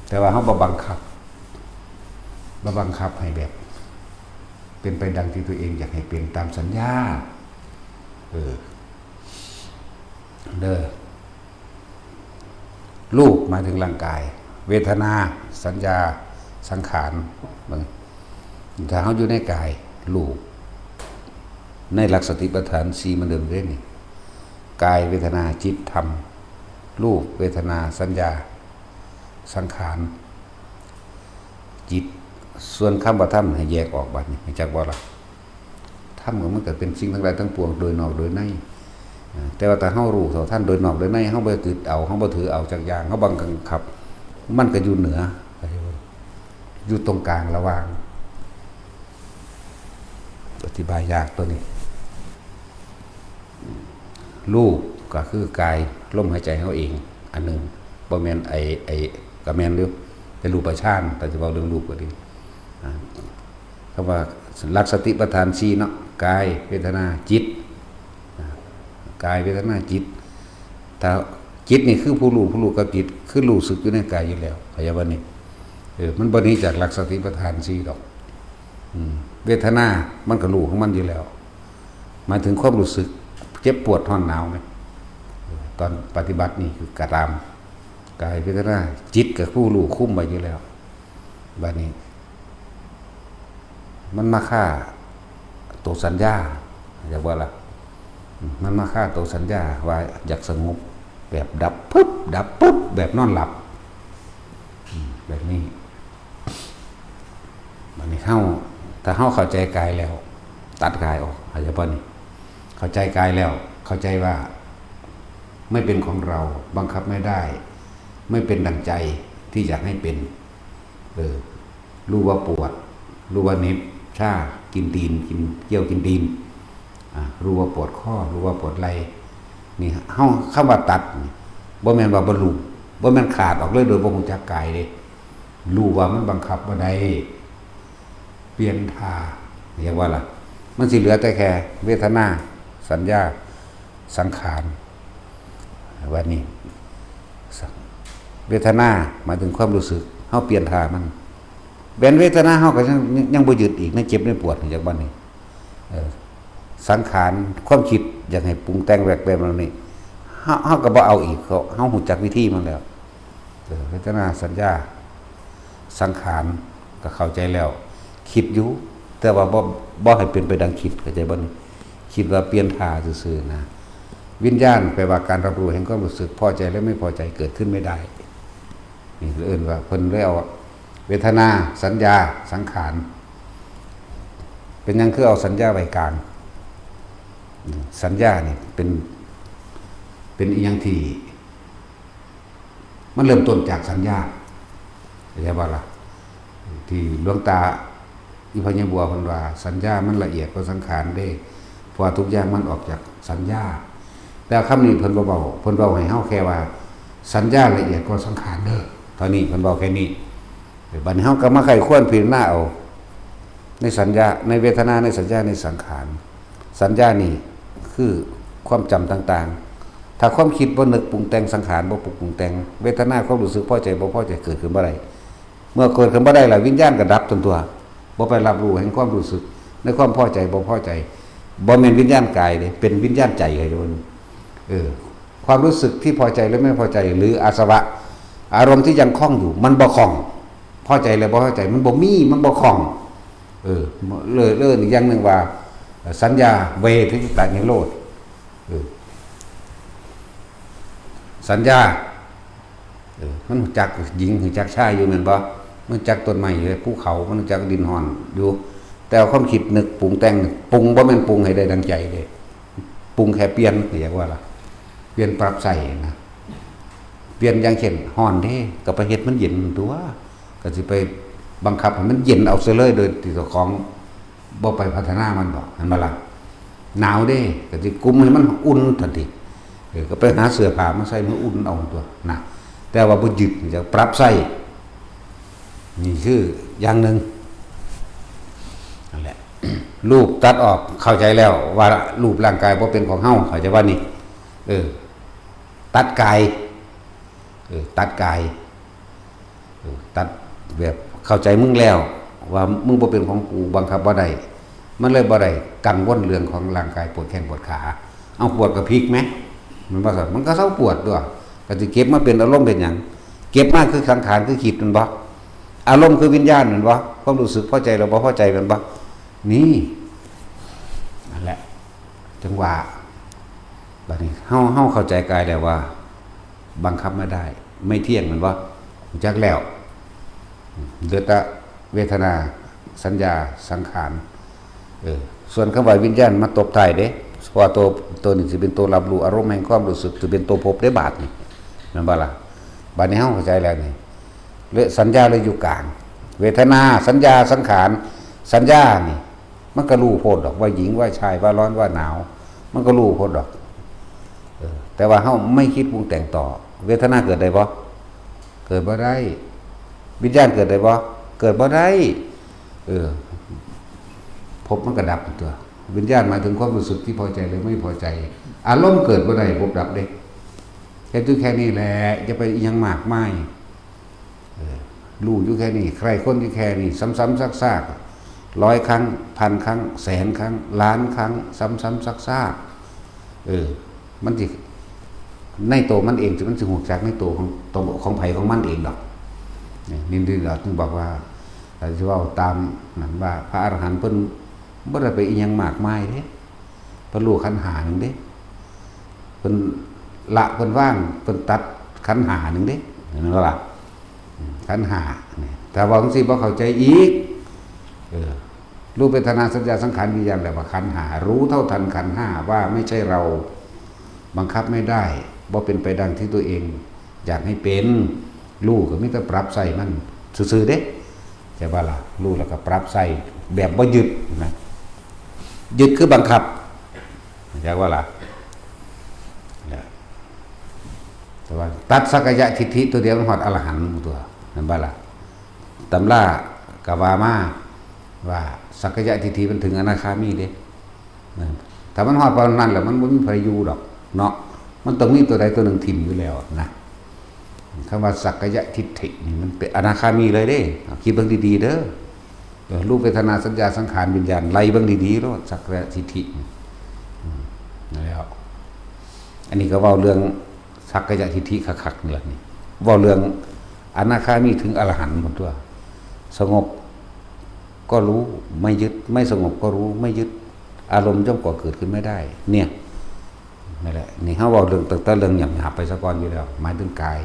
แต่ว่าเขาบังคับให้แบบเป็นไปดังที่ตัวเองอยากให้เป็นตามสัญญาเด้อรูปมาถึงร่างกายเวทนาสัญญาสังขารถ้าเขาอยู่ในกายรูปในหลักสติปัฏฐาน4มันเดิมเรื่อยนี่กายเวทนาจิตธรรมรูปเวทนาสัญญาสังขารจิตส่วนคำว่าธรรมให้แยกออกบัดนี้จักบ่ล่ะธ รมมันก็เป็นสิ่งทั้งหลายทั้งปวงโดยนอกโดยในแต่ว่าแต่เฮารู้เท่าท่านโดยนอกโดยในเฮาบ่ติดเอาเฮาบ่ถือเอาจากอย่างเฮาบังคับมันก็อยู่เหนืออยู่ตรงกลางระหว่างอธิบายยากตัวนี้รูปก็คือกายลมหายใจเฮาเองอันนึงบ่แม่นไอ้ก็แม่นหรือเป็นรูปฌานแต่จะเว้าเรื่องรูปก็ดีคำว่าหลักสติปัฏฐาน4เนาะกายเวทนาจิตกายเวทนาจิตถ้าจิตนี่คือผู้รู้กับจิตคือรู้สึกอยู่ในกายอยู่แล้วเข้าใจบ่นี่มันบ่หนีจากหลักสติปัฏฐาน4ดอกเวทนามันก็รู้ของมันอยู่แล้วหมายถึงความรู้สึกเจ็บปวดร้อนหนาวไหมตอนปฏิบัตินี่คือกระทำกายเวทนาจิตกับผู้รู้คุ้มไว้อยู่แล้วบัดนี้มันมาฆ่าตัวสัญญาจะว่าล่ะมันมาฆ่าตัวสัญญาว่าอยากสงบแบบดับปุ๊บแบบนอนหลับแบบนี้บัดนี้ถ้าเข้าใจกายแล้วตัดกายออกเข้าใจป่ะนี่เข้าใจกายแล้วเข้าใจว่าไม่เป็นของเราบังคับไม่ได้ไม่เป็นดังใจที่อยากให้เป็นรู้ว่าปวดรู้ว่าเน็บชากินตีนกินเกี่ยวกินตีนรู้ว่าปวดข้อรู้ว่าปวดไหล่นี่เฮาคำว่าตัดบ่แม่นว่าบ่รู้บ่แม่นขาดออกเลยโดยบ่ฮู้จักกายเด้รู้ว่ามันบังคับบ่ได้เปลี่ยนท่าเรียกว่าล่ะมันสิเหลือแต่แค่เวทนาสัญญาสังขารวันนี้เวทนาหมายถึงความรู้สึกเฮาเปลี่ยนท่ามันแวนเวทนาเฮาก็ยังบ่หยุดอีกในเจ็บในปวดจากบ้านนี้สังขารความคิดอยากให้ปรุงแต่งแหวกแบบนี้เฮาก็บ่เอาอีกเฮาฮู้จักวิธีมันแล้วเวทนาสัญญาสังขารก็เข้าใจแล้วคิดอยู่แต่ว่าบ่ให้เป็นไปดังคิดเข้าใจบ่นี่คิดว่าเปลี่ยนท่าซื่อๆนะวิญญาณแปลว่าการรับรู้แห่งความรู้สึกพอใจและไม่พอใจเกิดขึ้นไม่ได้นี่เอิ้นว่าเพิ่นเลยเอาเวทนาสัญญาสังขารเป็นหยังคือเอาสัญญาไว้กลางสัญญานี่เป็นอีหยังที่มันเริ่มต้นจากสัญญาเข้าใจบ่ล่ะที่หลวงตาอิพญบัวเพิ่นว่าสัญญามันละเอียดกว่าสังขารเด้เพราะทุกอย่างมันออกจากสัญญาแต่คำนี้เพิ่นบ่เว้าเพิ่นเว้าให้เฮาแค่ว่าสัญญาละเอียดกว่าสังขารเด้อเท่านี้เพิ่นเว้าแค่นี้บัดนี้เฮาก็มาไขควรพิจารณาเอาในสัญญาในเวทนาในสัญญาในสังขารสัญญานี่คือความจำต่างๆถ้าความคิดบ่นึกปรุงแต่งสังขารบ่ปรุงแต่งเวทนาความรู้สึกพอใจบ่พอใจเกิดขึ้นบ่ได้เมื่อเกิดขึ้นบ่ได้แล้ววิญญาณก็ดับตัวบ่ไปรับรู้แห่งความรู้สึกในความพอใจบ่พอใจบ่แม่นวิญญาณกายเด้เป็นวิญญาณใจให้ดูความรู้สึกที่พอใจหรือไม่พอใจหรืออาสวะอารมณ์ที่ยังคล้องอยู่มันบ่คล้องพอใจหรือบ่พอใจมันบ่มีมันบ่คล้องเลยอีกอย่างนึงว่าสัญญาเวทิตานิโรธสัญญามันจักหญิงจักชายอยู่แม่นบ่มันจักต้นไม้อยู่ภูเขามันจักดินห่อนอยู่แต่ความคิดนึกปรุงแต่งปรุงบ่แม่นปรุงให้ได้ดังใจเด้ปรุงแค่เปลี่ยนเรียกว่าล่ะเปลี่ยนปรับใส่นะเปลี่ยนอย่างเช่นห่อนเด้ก็ไปเฮ็ดมันเย็นตัวก็สิไปบังคับให้มันเย็นเอาซะเลยโดยที่เจ้าของบ่ไปพัฒนามันบ่เห็นบ่ล่ะหนาวเด้ก็สิกุมให้มันอุ่นทันทีก็ไปหาเสื้อผ้ามาใส่มันอุ่นเอาตัวนะแต่ว่าบ่ยึดจะปรับใส่นี่คืออย่างนึงนั่นแหละ รูปตัดออกเข้าใจแล้วว่ารูปร่างกายบ่เป็นของเฮาเข้าใจว่านี่ตัดกายตัดกายตัดแบบเข้าใจมึงแล้วว่ามึงบ่เป็นของกูบังคับบ่ได้มันเลยบ่ได้กังวลเรื่องของร่างกายปวดแขนปวดขาเอาปวดก็พลิกมั้ยมันบ่ซั่นมันก็เซาปวดด้วยก็สิเก็บมาเป็นอารมณ์เป็นหยังเก็บมาคือสังขารคือคิดมันบ่อารมณ์คือวิญญาณมันบ่ความรู้สึกพอใจหรือบ่พอใจมันบ่นี่นั่นแหละจังหวะบัดนี้เฮาเข้าใจกายแล้วว่าบังคับไม่ได้ไม่เที่ยงมันบ่รู้จักแล้วเหลือแต่เวทนาสัญญาสังขารค ส่วนคำว่าวิญญาณมาตบท้ายเด้เพราะว่าตัวนี้สิเป็นตัวรับรู้อารมณ์แห่งความรู้สึกสิเป็นตัวพบได้บาดนี่นั่นบ่ล่ะบาดนี้เฮาเข้าใจแล้วนี่เลยสัญญาเลยอยู่กลางเวทนาสัญญาสังขารสัญญานี่มันก็รู้โพดดอกว่าหญิงว่าชายว่าร้อนว่าหนาวมันก็รู้โพดดอกแต่ว่าเฮาไม่คิดปรุงแต่งต่อเวทนาเกิดได้บ่เกิดบ่ได้วิญญาณเกิดได้บ่เกิดบ่ได้พบมันก็ดับตัววิญญาณหมายถึงความรู้สึกที่พอใจหรือไม่พอใจอารมณ์เกิดบ่ได้พบดับเด้แค่นี้แหละจะไปอีหยังมากมายรู้อยู่แค่นี้ใครคนอยู่แค่นี้ซ้ำๆซากๆ100 ครั้งพันครั้งแสนครั้งล้านครั้งซ้ำๆซากๆมันสิในตัวมันเองมันสิหูจักในตัวของไผของมันเองดอกนี่เราถึงบอกว่าเราจะว่าตามนั้นว่าพระอรหันต์เพิ่นบ่ได้ไปอีหยังมากมายเด้เพิ่นรู้ขันธ์5นึงเด้เพิ่นละเพิ่นว่างเพิ่นตัดขันธ์5นึงเด้นั่นก็ล่ะขันธ์5นี่แต่ว่าจังซี่บ่เข้าใจอีกรูปเวทนาสัญญาสังขารวิญญาณแล้วว่าขันธ์5รู้เท่าทันขันธ์5ว่าไม่ใช่เราบังคับไม่ได้บ่เป็นไปดังที่ตัวเองอยากให้เป็นรู้ก็มีแต่ปรับใส่มันซื่อๆเด้ใช่ป่ะล่ะรู้แล้วก็ปรับใส่แบบบ่ยึดนะยึดคือบังคับใช่ป่ะล่ะแต่ว่าตัดสักกายทิฏฐิตัวเดียวมันฮอดอรหันต์ตัวนั่นป่ะล่ะตำรากะว่ามาว่าสักกายทิฏฐิมันถึงอนาคามีเด้ถ้ามันฮอดปานนั้นแล้วมันบ่มีไผอยู่ดอกเนาะมันต้องมีตัวใดตัวหนึ่งทิ่มอยู่แล้วนะคำว่าสักกายทิฏฐินี่มันเป็นอนาคามีเลยเด้คิดเบิ่งดีๆเด้อรูปเวทนาสัญญาสังขารวิญญาณไล่เบิ่งดีๆโลดสักกายทิฏฐินั่นแล้วอันนี้ก็เว้าเรื่องสักกายทิฏฐิคักๆนี่ล่ะนี่เว้าเรื่องอนาคามีถึงอรหันต์หมดตัวสงบก็รู้ไม่ยึดไม่สงบก็รู้ไม่ยึดอารมณ์ย่อมก่อเกิดขึ้นไม่ได้เนี่ยนั่นแหละนี่เฮาเว้าเรื่องตั้งแต่เรื่องหยาบๆไปซะก่อนอยู่แล้วหมายถึงกาย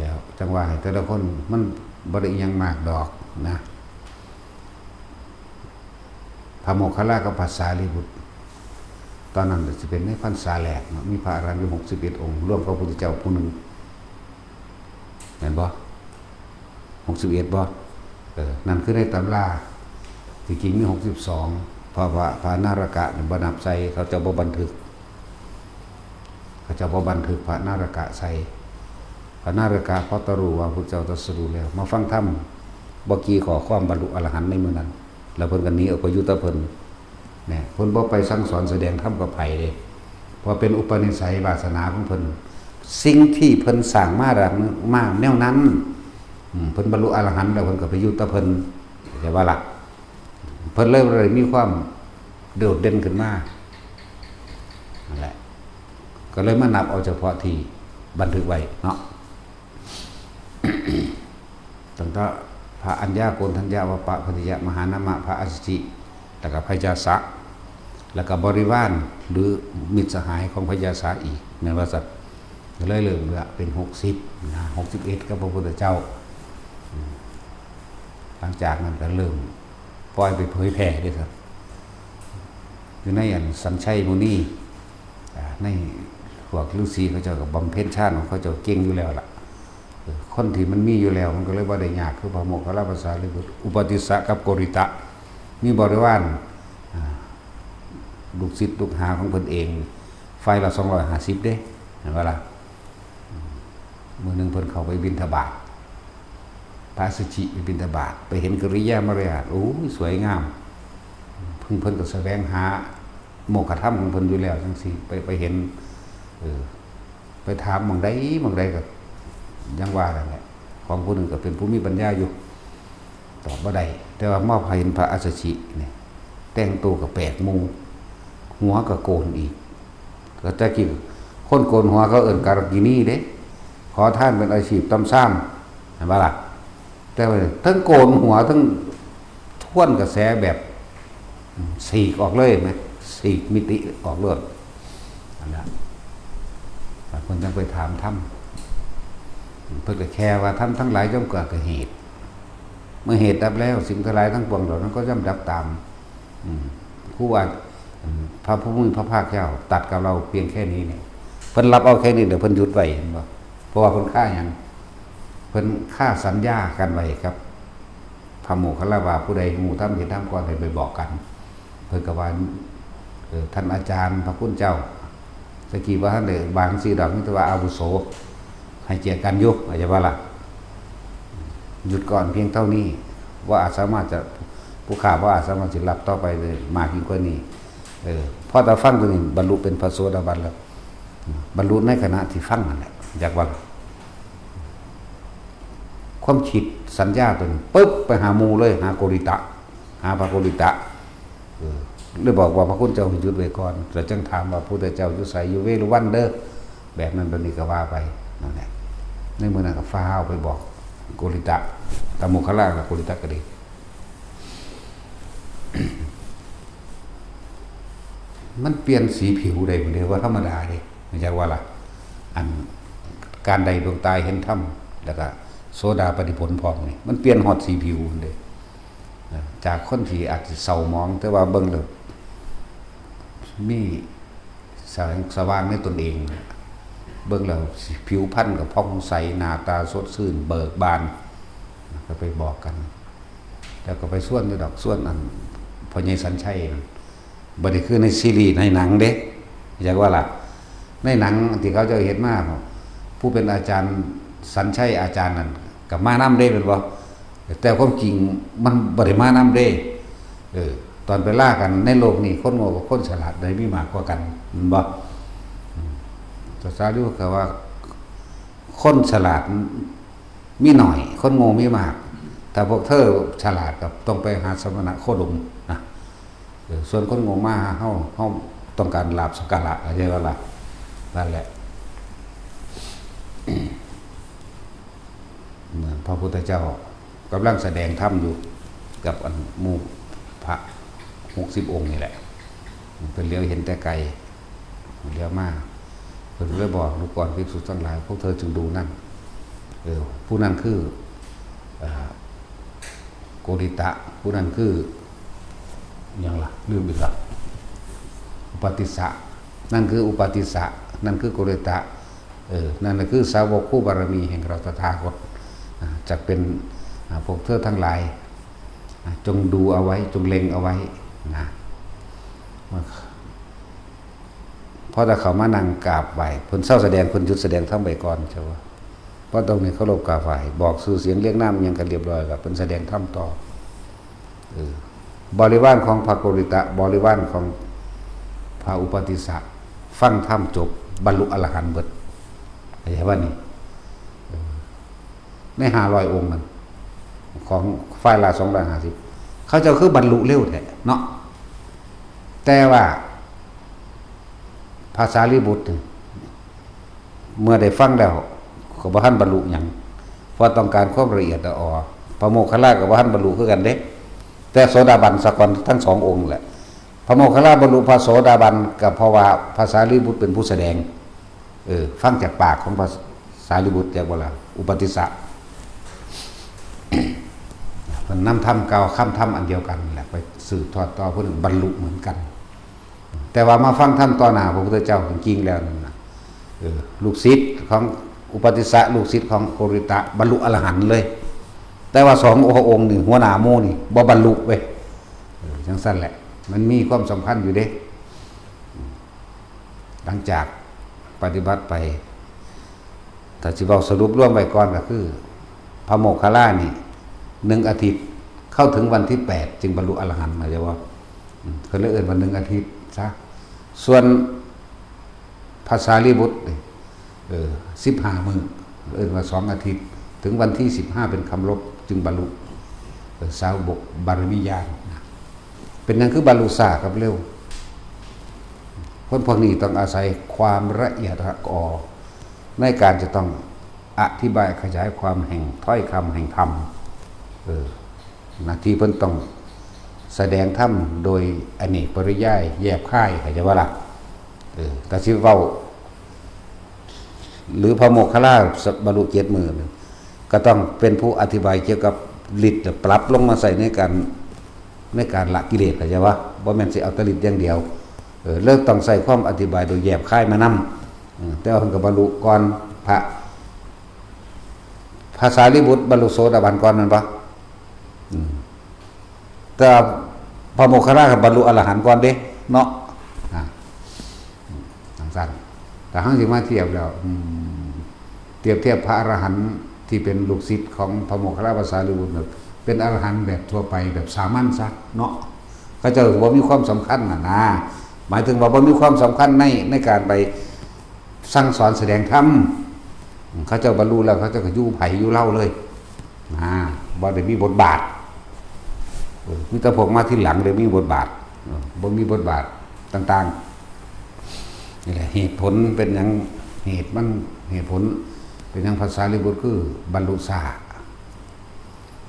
แล้วจังว่าให้แต่ละคนมันบ่ได้อิหยังมากดอกนะพระโมคคัลลากับพระสารีบุตรตอนนั้นสิเป็นในพรรษาแรกมีพระอรหันต์อยู่61 องค์รวมพระพุทธเจ้าผู้หนึ่งแม่นบ่61บ่นั่นคือในตำราที่จริงมี62เพราะว่าพระนารกะบ่นับใส่เขาจะบ่บันทึกพระนารกะใส่พระนารกะพอตรู้ว่าพระเจ้าตรัสรู้แล้วมาฟังธรรมบ่กี่ขอความบรรลุอรหันต์ในมื้อนั้นแล้วเพิ่นก็หนีออกไปอยู่ตะเพิ่นเนี่ยเพิ่นบ่ไปสั่งสอนแสดงธรรมกับไผเด้เพราะเป็นอุปนิสัยวาสนาของเพิ่นสิ่งที่เพิ่นสร้างมาแนวนั้นเพิ่นบรรลุอรหันต์แล้วเพิ่นก็ไปอยู่ตะเพิ่นใช่ว่าล่ะเพิ่นเลยมีความโดดเด่นขึ้นมานั่นแหละก็เลยมานับเอาเฉพาะที่บันทึกไว้เนาะ ตั้งแต่พระอัญญาโกณฑัญญาวปะพัทยมหานามะพระอัสสิแล้วก็พยาสะแล้วก็บริวารหรือมิตรสหายของพยาสะอีกในว่าสัตว์ก็เลยเริ่มเหลือเป็น60นะ61กับพระพุทธเจ้าหลังจากนั้นก็เริ่มปล่อยไปเผยแผ่ด้วยครับอยู่ในอันสัญชัยมุนีในพวกฤาษีเขาเจ้ากับบำเพ็ญชาติของเขาเจ้าเก่งอยู่แล้วล่ะคนที่มันมีอยู่แล้วมันก็เลยบ่ได้ยากคือพระโมคคัลลาภาษาลิบุตรอุปติสสะกับโกริตะมีบริวารลูกศิษย์ลูกหาของเพิ่นเองไฟละ250เด้เห็นบ่ล่ะมื้อนึงเพิ่นเข้าไปบิณฑบาตพระสุจิไปบิณฑบาตไปเห็นกริยามารยาทโอ้ยสวยงามเพิ่นก็แสวงหาโมกขธรรมของเพิ่นอยู่แล้วจังซี่ไปเห็นไปถามหม่องใดก็ยังว่านั่นแหละของผู้หนึ่งก็เป็นผู้มีปัญญาอยู่ตอบบ่ได้แต่ว่ามอบให้เห็นพระอัสสชินี่แต่งตัวก็แปลกมุงหัวก็โกนอีกก็ตะกี้คนโกนหัวเขาเอิ้นการกินีเด้ขอทานเป็นอาชีพตำซ้ำเห็นบ่ล่ะแต่ว่าทั้งโกนหัวทั้งท่วนกระแสแบบสีกออกเลยมั้ยสีกมิติออกเลยนั่นล่ะบางคนต้องไปถามธรรมเพิ่นก็แค่ว่าธรรมทั้งหลายย่อมเกิดกับเหตุ มื่อเหตุดับแล้วสิ่งทั้งหลายทั้งปวงเหล่านั้นก็ย่อมดับตามผู้ว่าพระผู้มีพระภาคเจ้าตัดกับเราเพียงแค่นี้เนี่ยเพิ่นรับเอาแค่นี้เดี๋ยวเพิ่นหยุดไว้เห็นบ่เพราะว่าเพิ่นฆ่าอย่างเพิ่นฆ่าสัญญากันไว้ครับพระโมคคัลลาวาผู้ใดหมู่ทำเห็นทำก่อนให้ไปบอกกันเพิ่นก็ว่าท่านอาจารย์พระคุณเจ้าสกีว่าท่านเลยบางสีดอกนี่แต่ว่าอาวุโสให้เจียกันยุบอาจจะว่าล่ะหยุดก่อนเพียงเท่านี้ว่าอาจสามารถจะผู้ข่าว่าอาจสามารถจะรับต่อไปเลยมากยิ่งกว่านี้พอตาฟังตัวนี้บรรลุเป็นพระโสดาบันแล้วบรรลุในขณะที่ฟังนั่นแหละอยากว่าความคิดสัญญาตัวนี้ปึ๊บไปหามูเลยหาโกริตะหาพระโกริตะเลยบอกว่าพระคุณเจ้าหยุดไว้ก่อนแต่จึงถามว่าพระพุทธเจ้าอยู่ไสอยู่เวรุวันเด้อแบบนั้นแบบนี้ก็ว่าไปนั่นแหละในเมื่อนั้นก็ฟ้าวไปบอกโกริตะตโมคคัลลากับโกริตะก็ดี มันเปลี่ยนสีผิวได้เหมือนเดิมว่าธรรมดาเด้ไม่ใช่ว่าล่ะอันการใดดวงตาเห็นธรรมแล้วก็โสดาปฏิผลพร้อมนี่มันเปลี่ยนฮอดสีผิวเด้จากคนที่อาจจะเศร้าหมองแต่ว่าเบิ่งแล้วมีแสงสว่างในตนเองเบิ่งแล้วผิวพรรณก็ผ่องใสหน้าตาสดชื่นเบิกบานก็ไปบอกกันแล้วก็ไปส่วนดอกส่วนอันพ่อใหญ่สัญชัยบ่ได้คือในซีรีส์ในหนังเด้อยากว่าล่ะในหนังที่เขาจะเห็นมาผู้เป็นอาจารย์สัญชัยอาจารย์นั่นกับมาน้ำเด้เป็นบ่แต่ความจริงมันบ่ได้มาน้ำเด้ตอนไปล่ากันในโลกนี้คนโง่กับคนฉลาดได้มีมากกว่ากันมันบ่ภาษาเรียกว่าคนฉลาดมีหน่อยคนโง่มีมากแต่พวกเธอฉลาดกับต้องไปหาสมณะโคดมนะส่วนคนโง่มากเฮาต้องการลาภสักการะอะไรว่าล่ะนั่นแหละเหมือนพระพุทธเจ้ากำลังแสดงธรรมอยู่กับอันหมู่พระ60 องค์นี่แหละเป็นเลี้ยวเห็นแต่ไกลเลี้ยวมากเพิ่นเลยบอกลูกก่อนภิกษุทั้งหลายพวกเธอจึงดูนั่นผู้นั้นคือโกริตะผู้นั้นคืออย่างล่ะลืมอีกละอุปติสสะนั่นคืออุปติสสะนั่นคือโกริตะนั่นแหละคือสาวกคู่บารมีแห่งเราตถาคตจะเป็นพวกเธอทั้งหลายจงดูเอาไว้จงเล็งเอาไว้นะเพราะถ้าเขามานั่งกราบไหว้เพิ่นเศร้าแสดงเพิ่นหยุดแสดงทั้งใบก่อนใช่ป่ะเพราะตรงนี้เขาลบกราบไหว้บอกสื่อเสียงเรียกน้ำยังกันเรียบร้อยแล้วเพิ่นแสดงธรรมต่อบริวารของพระโกริตะบริวารของพระอุปติสสะฟังธรรมจบบรรลุอรหันต์เบิดเห็นว่านี่ใน500 องค์นั้นของฝ่ายละ250เขาจะคือบรรลุเร็วแท้เนาะแต่ว่าภาษาลิบุตรเมื่อได้ฟังแล้วก็บ่ทันบรรลุหยังเพราะต้องการความละเอียดละออพระโมคคัลลาก็บ่ทันบรรลุคือกันเด้แต่โสดาบันสักวันทั้ง2 องค์แหละพระโมคคัลลาบรรลุพระโสดาบันก็เพราะว่าภาษาลิบุตรเป็นผู้แสดงฟังจากปากของภาษาลิบุตรจากว่าล่ะอุปติสสะมันนำธรรมเก่าคำธรรมอันเดียวกันแหละไปสืบทอดต่อเพื่อบรรลุเหมือนกันแต่ว่ามาฟังธรรมต่อหน้าพระพุทธเจ้าจริงๆแล้วนั่นนะลูกศิษย์ของอุปติสสะลูกศิษย์ของโกริตะบรรลุอรหันต์เลยแต่ว่า2 องค์นี่หัวหน้าโมนี่บ่บรรลุเว้ยจังสั้นแหละมันมีความสำคัญอยู่เด้หลังจากปฏิบัติไปถ้าสิเว้าสรุปร่วมไว้ก่อนก็คือพระโมคคัลลานี่1 อาทิตย์เข้าถึงวันที่8จึงบรรลุอรหันต์หมายถึงว่าเขาเรียกวัน1 อาทิตย์ซะส่วนภาษาลิบุตร15 มื้อว่า2 อาทิตย์ถึงวันที่15เป็นคำลบจึงบรรลุสาวกบารมีญาณเป็นนั่นคือบรรลุช้ากับเร็วคนพวกนี้ต้องอาศัยความละเอียดละออในการจะต้องอธิบายขยายความแห่งถ้อยคำแห่งธรรมหน้าที่เพิ่นต้องแสดงธรรมโดยอเนกปริยายแยบคายเข้าใจว่าล่ะแต่สิเว้าหรือพระโมคคัลลาบรรลุ7 มื้อก็ต้องเป็นผู้อธิบายเกี่ยวกับ ฤทธิ์ปรับลงมาใส่ในการละกิเลสเข้าใจว่าบ่แม่นสิเอาแต่ฤทธิ์อย่างเดียวเริ่มต้องใส่ความอธิบายโดยแยบคายมานำแต่ว่าเพิ่นก็บรรลุก่อนพระภาษาลิบุตรบรรลุโสดาบันก่อนนั่นปะแต่พระโมคคัลลานะบรรลุอรหันต์ก่อนเด้เนาะทางสั้นแต่ห้างสิมาเทียบแล้วเทียบพระอรหันต์ที่เป็นลูกศิษย์ของพระโมคคัลลาภาษาลิบุตรเป็นอรหันต์แบบทั่วไปแบบสามัญซะเนาะเขาจะว่ามีความสำคัญนะหมายถึงว่ามีความสำคัญในการไปสั่งสอนแสดงธรรมเขาเจ้าบรรลุแล้วเขาเจ้าก็อยู่ไผ่อยู่เล่าเลยบ่ได้มีบทบาทมีแต่พวกมาที่หลังเลยมีบทบาทบ่มีบทบาทต่างๆนี่แหละเหตุผลเป็นอย่างเหตุผลเป็นอย่างภาษาลิบุตรคือบรรลุซา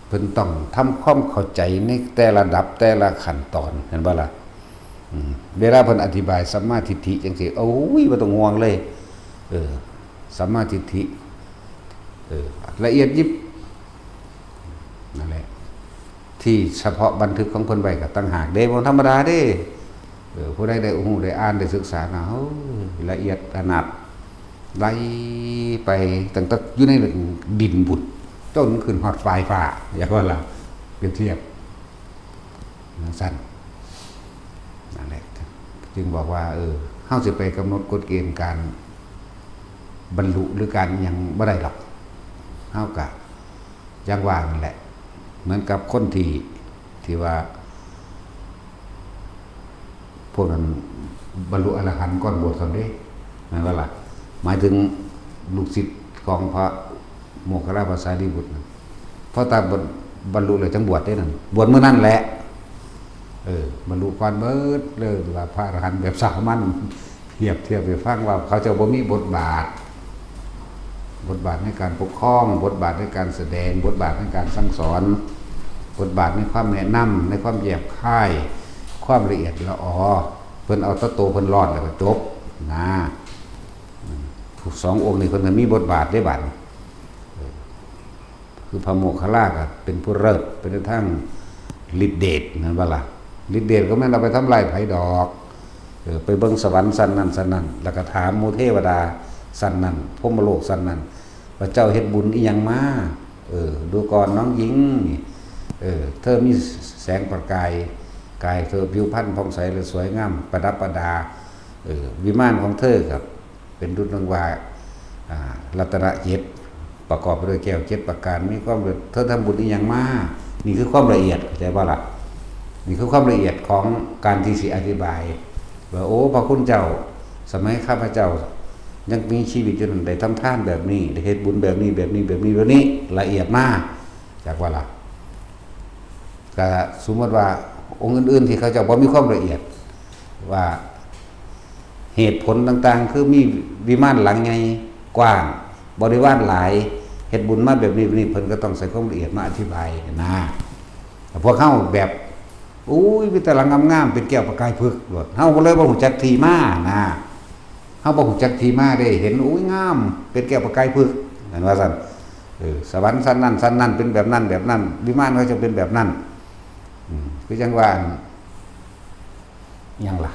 เพิ่นต้องทำความเข้าใจในแต่ละระดับแต่ละขั้นตอนเห็นบ่ล่ะเวลาเพิ่นอธิบายสัมมาทิฏฐิจังซี่โอ้ยบ่ต้องห่วงเลยสัมมาทิฏฐิละเอียดยิบนั่นแหละที่เฉพาะบันทึกของเพิ่นไว้ก็ต่างหากเด้บ่ธรรมดาเด้ผู้ใดได้ฮู้ได้อ่านได้ศึกษานะโอ้ละเอียดขนาดไล่ไปตั้งแต่อยู่ในดินบุตรจนขึ้นฮอดปลายฟ้าอย่างว่าล่ะเปรียบเทียบสั้นนั่นแหละจึงบอกว่าเฮาสิไปกำหนดกฎเกณฑ์การบรรลุหรือการยังบ่ได้หรอกเฮากะอย่างว่านั่นแหละเหมือนกับคนที่ว่าพวกนั้นบรรลุอรหันต์ก่อนบวชซั่นเด้แม่นบ่ล่ะหมายถึงลูกศิษย์ของพระโมคคัลลาภาษาลิบุตรเพราะตาบรรลุแล้วจังบวชได้นั่นบวชมื้อนั้นแหละบรรลุก่อนเบิดเลยว่าพระอรหันต์แบบสามัญเทียบไปฟังว่าเขาจะบ่มีบทบาทในการปกครองบทบาทในการแสดงบทบาทในการสั่งสอนบทบาทในความแนะนำในความแยบคายความละเอียดละออเพิ่นเอาตะโตเพิ่นรอดแล้วก็จบนะผู้สององค์นี่เพิ่นมีบทบาทได้บัดคือพระโมคคัลลาก็เป็นผู้เลิศเป็นทั้งฤทธิเดชนั่นว่าล่ะฤทธิเดชก็แม่นเอาไปทำลายไผดอกไปเบิ่งสวรรค์ชั้นนั้นแล้วก็ถามหมู่เทวดาชั้นนั้นพรหมโลกชั้นนั้นว่าเจ้าเฮ็ดบุญอีหยังมาดูก่อนน้องหญิงเธอมีแสงประกายกายเธอผิวพรรณผ่องใสและสวยงามประดับประดาวิมานของเธอครับเป็นรุ่นรังวารัตนะ7ประกอบไปด้วยแก้ว7ประการมีความเธอทำบุญอีหยังมานี่คือความละเอียดเข้าใจบ่ล่ะนี่คือความละเอียดของการที่สิอธิบายว่าโอ้พระคุณเจ้าสมัยข้าพเจ้ายังมีชีวิตอยู่นั่นได้ทำทานแบบนี้ได้เฮ็ดบุญแบบนี้ละเอียดมากจากว่าล่ะก็สมมติว่าองค์อื่นๆที่เขาเจ้าบ่มีความละเอียดว่าเหตุผลต่างๆคือมีวิมานหลังใหญ่กว้างบริวารหลายเฮ็ดบุญมาแบบนี้เพิ่นก็ต้องใส่ความละเอียดมาอธิบายนะพวกเฮาแบบอุ้ยมีแต่หลังงามๆเป็นแก้วประกายพึกโลดเฮาบ่เลยบ่ฮู้จักที่มานะเฮาบ่ฮู้จักที่มาได้เห็นอุ้ยงามเป็นแก้วประกายพึกนั่นว่าซั่นสวรรค์ชั้นนั้นเป็นแบบนั้นวิมานเขาจะเป็นแบบนั้นคือจังว่าหยังล่ะ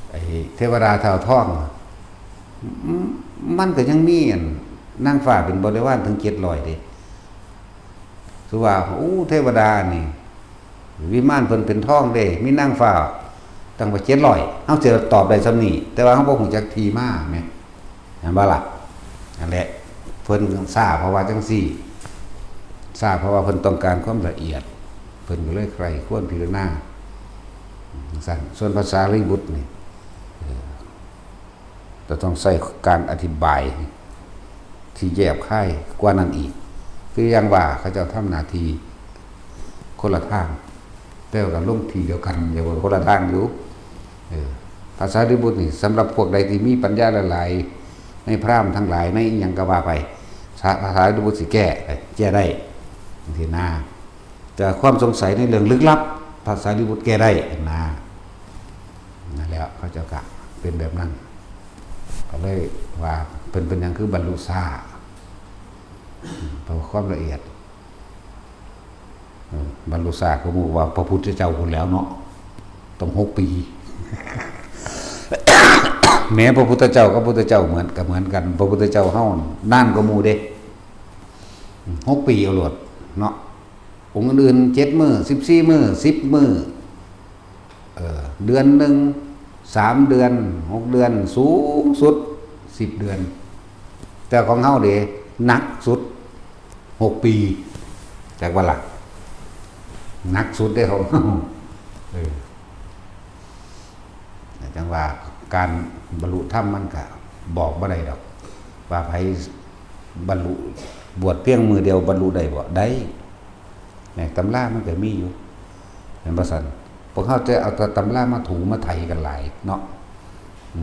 ไอ้เทวดาเท่าทองมันก็ยังมีนางฟ้าเป็นบริวารถึง700เด้คือว่าเทวดานี่วิมานเพิ่นเป็นทองเด้มีนางฟ้าตั้งว่า700เฮาจะตอบได้ซำนี้แต่ว่าเฮาบ่ฮู้จักที่มาแม่นเห็นบ่ล่ะนั่นแหละเพิ่นทราบเพราะว่าจังซี่ทราบเพราะว่าเพิ่นต้องการความละเอียดเพิ่นก็เลยใครควรพิจารณาสั่นส่วนภาษาลิบุตรนี่ต้องใช้การอธิบายที่แยบคายกว่านั้นอีกคืออย่างว่าเขาเจ้าทำหน้าที่คนละทางแต่ว่าลงทีเดียวกันอย่าว่าคนละทางอยู่ภาษาลิบุตรนี่สำหรับพวกใดที่มีปัญญาหลายๆในพราหมณ์ทั้งหลายในอิหยังก็ว่าไปภาษาลิบุตรสิแก้ได้บางทีนะแต่ความสงสัยในเรื่องลึกลับภาษาลิบุตรแก้ได้นะนั่นแหละเขาเจ้ากะเป็นแบบนั้นก็เลยว่าเป็นอย่างคือบรรลุซา เพราะความละเอียดบรรลุศาสตร์ก็บอกว่าพระพุทธเจ้าคนแล้วเนาะต้อง6 ปีแม้พระพุทธเจ้ากับพระพุทธเจ้าเหมือนกันพระพุทธเจ้าเฮานั่นก็หมู่เด้6 ปีเอาโลดเนาะองค์อื่น7 มื้อ14 มื้อ10 มื้อเดือนหนึ่ง3 เดือน6 เดือนสูงสุด10 เดือนแต่ของเฮาเด้หนักสุด6 ปีจากว่าล่ะหนักสุดได้ของเฮาจังว่าการบรรลุธรรมมันก็บอกบ่ได้ดอกว่าไผบรรลุบวชเพียงมือเดียวบรรลุได้บ่ได้แม่ตำรามันก็มีอยู่เห็นบ่ซั่นพวกเขาจะเอาตำรามาถูมาไถกันหลายเนาะ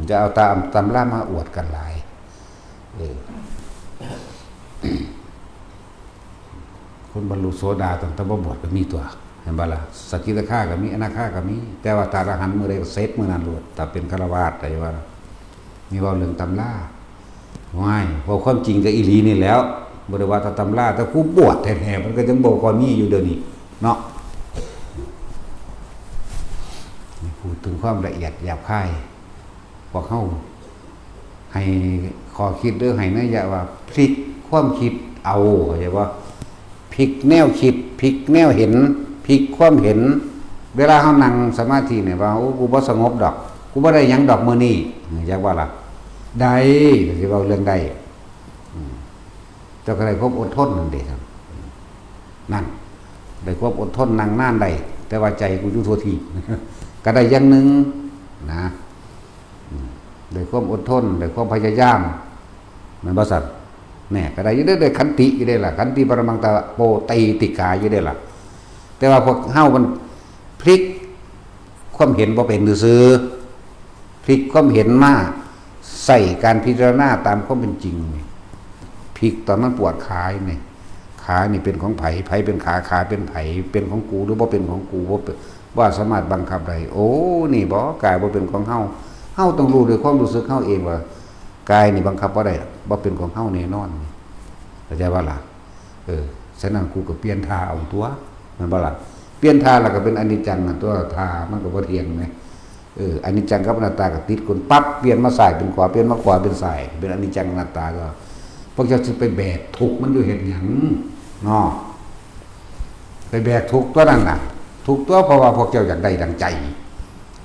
จะเอาตำรามาอวดกันหลายคนบรรลุโสดาตั้งแต่บ่บวชก็มีตัวเห็นบ่ล่ะสกิทาคาก็มีอนาคาก็มีแต่ว่าถ้าอรหันต์มื้อใดก็เสร็จมื้อนั้นโลดถ้าเป็นฆราวาสได้ว่ามีเว้าเรื่องตำราว้ายเพราะความจริงก็อีหลีนี่แล้วบ่ได้ว่าถ้าตำราถ้าผู้บวชแท้ๆมันก็จังบ่ค่อยมีอยู่เดี๋ยวนี้เนาะพูดถึงความละเอียดหยาบคายพวกเฮาให้ขอคิดหรือให้นัยยะว่าพลิกความคิดเอาเข้าใจบ่พลิกแนวคิดพลิกแนวเห็นพลิกความเห็นเวลาเฮานั่งสมาธิเนี่ยว่าโอ้กูบ่สงบดอกกูบ่ได้หยังดอกมื้อนี้อยากว่าล่ะได้ก็สิเว้าเรื่องได้เจ้าก็ได้ความอดทนนั่นเด้ครับนั่นได้ความอดทนนั่งนานได้แต่ว่าใจกูอยู่ทั่วที่ก็ได้อย่างหนึ่งนะได้ความอดทนได้ความพยายามมันบ่สัตว์แน่ก็ได้อยู่ได้ขันติอยู่ได้ล่ะขันติปรมังตะโปตีติกาอยู่ได้ล่ะแต่ว่าพวกเฮามันพลิกความเห็นบ่เป็นซื่อพลิกความเห็นมาใส่การพิจารณาตามความเป็นจริงนี่พลิกตอนนั้นปวดขานี่ขานี่เป็นของไผเป็นขาเป็นไผเป็นของกูหรือบ่เป็นของกูว่าสามารถบังคับได้โอ้นี่บ่กายบ่เป็นของเฮาต้องรู้ด้วยความรู้สึกเฮาเองว่ากายนี่บังคับบ่ได้บ่เป็นของเฮาแน่นอนเข้าใจว่าล่ะฉะนั้นกูก็เปลี่ยนท่าเอาตัวมันบ่ล่ะเปลี่ยนท่าแล้วก็เป็นอนิจจังนั่นตัวท่ามันก็บ่เที่ยงแม่อนิจจังกับอนัตตาก็ติดคนปั๊บเปลี่ยนมาซ้ายเป็นขวาเปลี่ยนมาขวาเป็นซ้ายเป็นอนิจจังอนัตตาก็พวกเจ้าสิไปแบกทุกข์มันอยู่เฮ็ดหยังเนาะไปแบกทุกข์ตัวนั้นน่ะทุกข์ตัวเพราะว่าพวกเจ้าอยากได้ดังใจ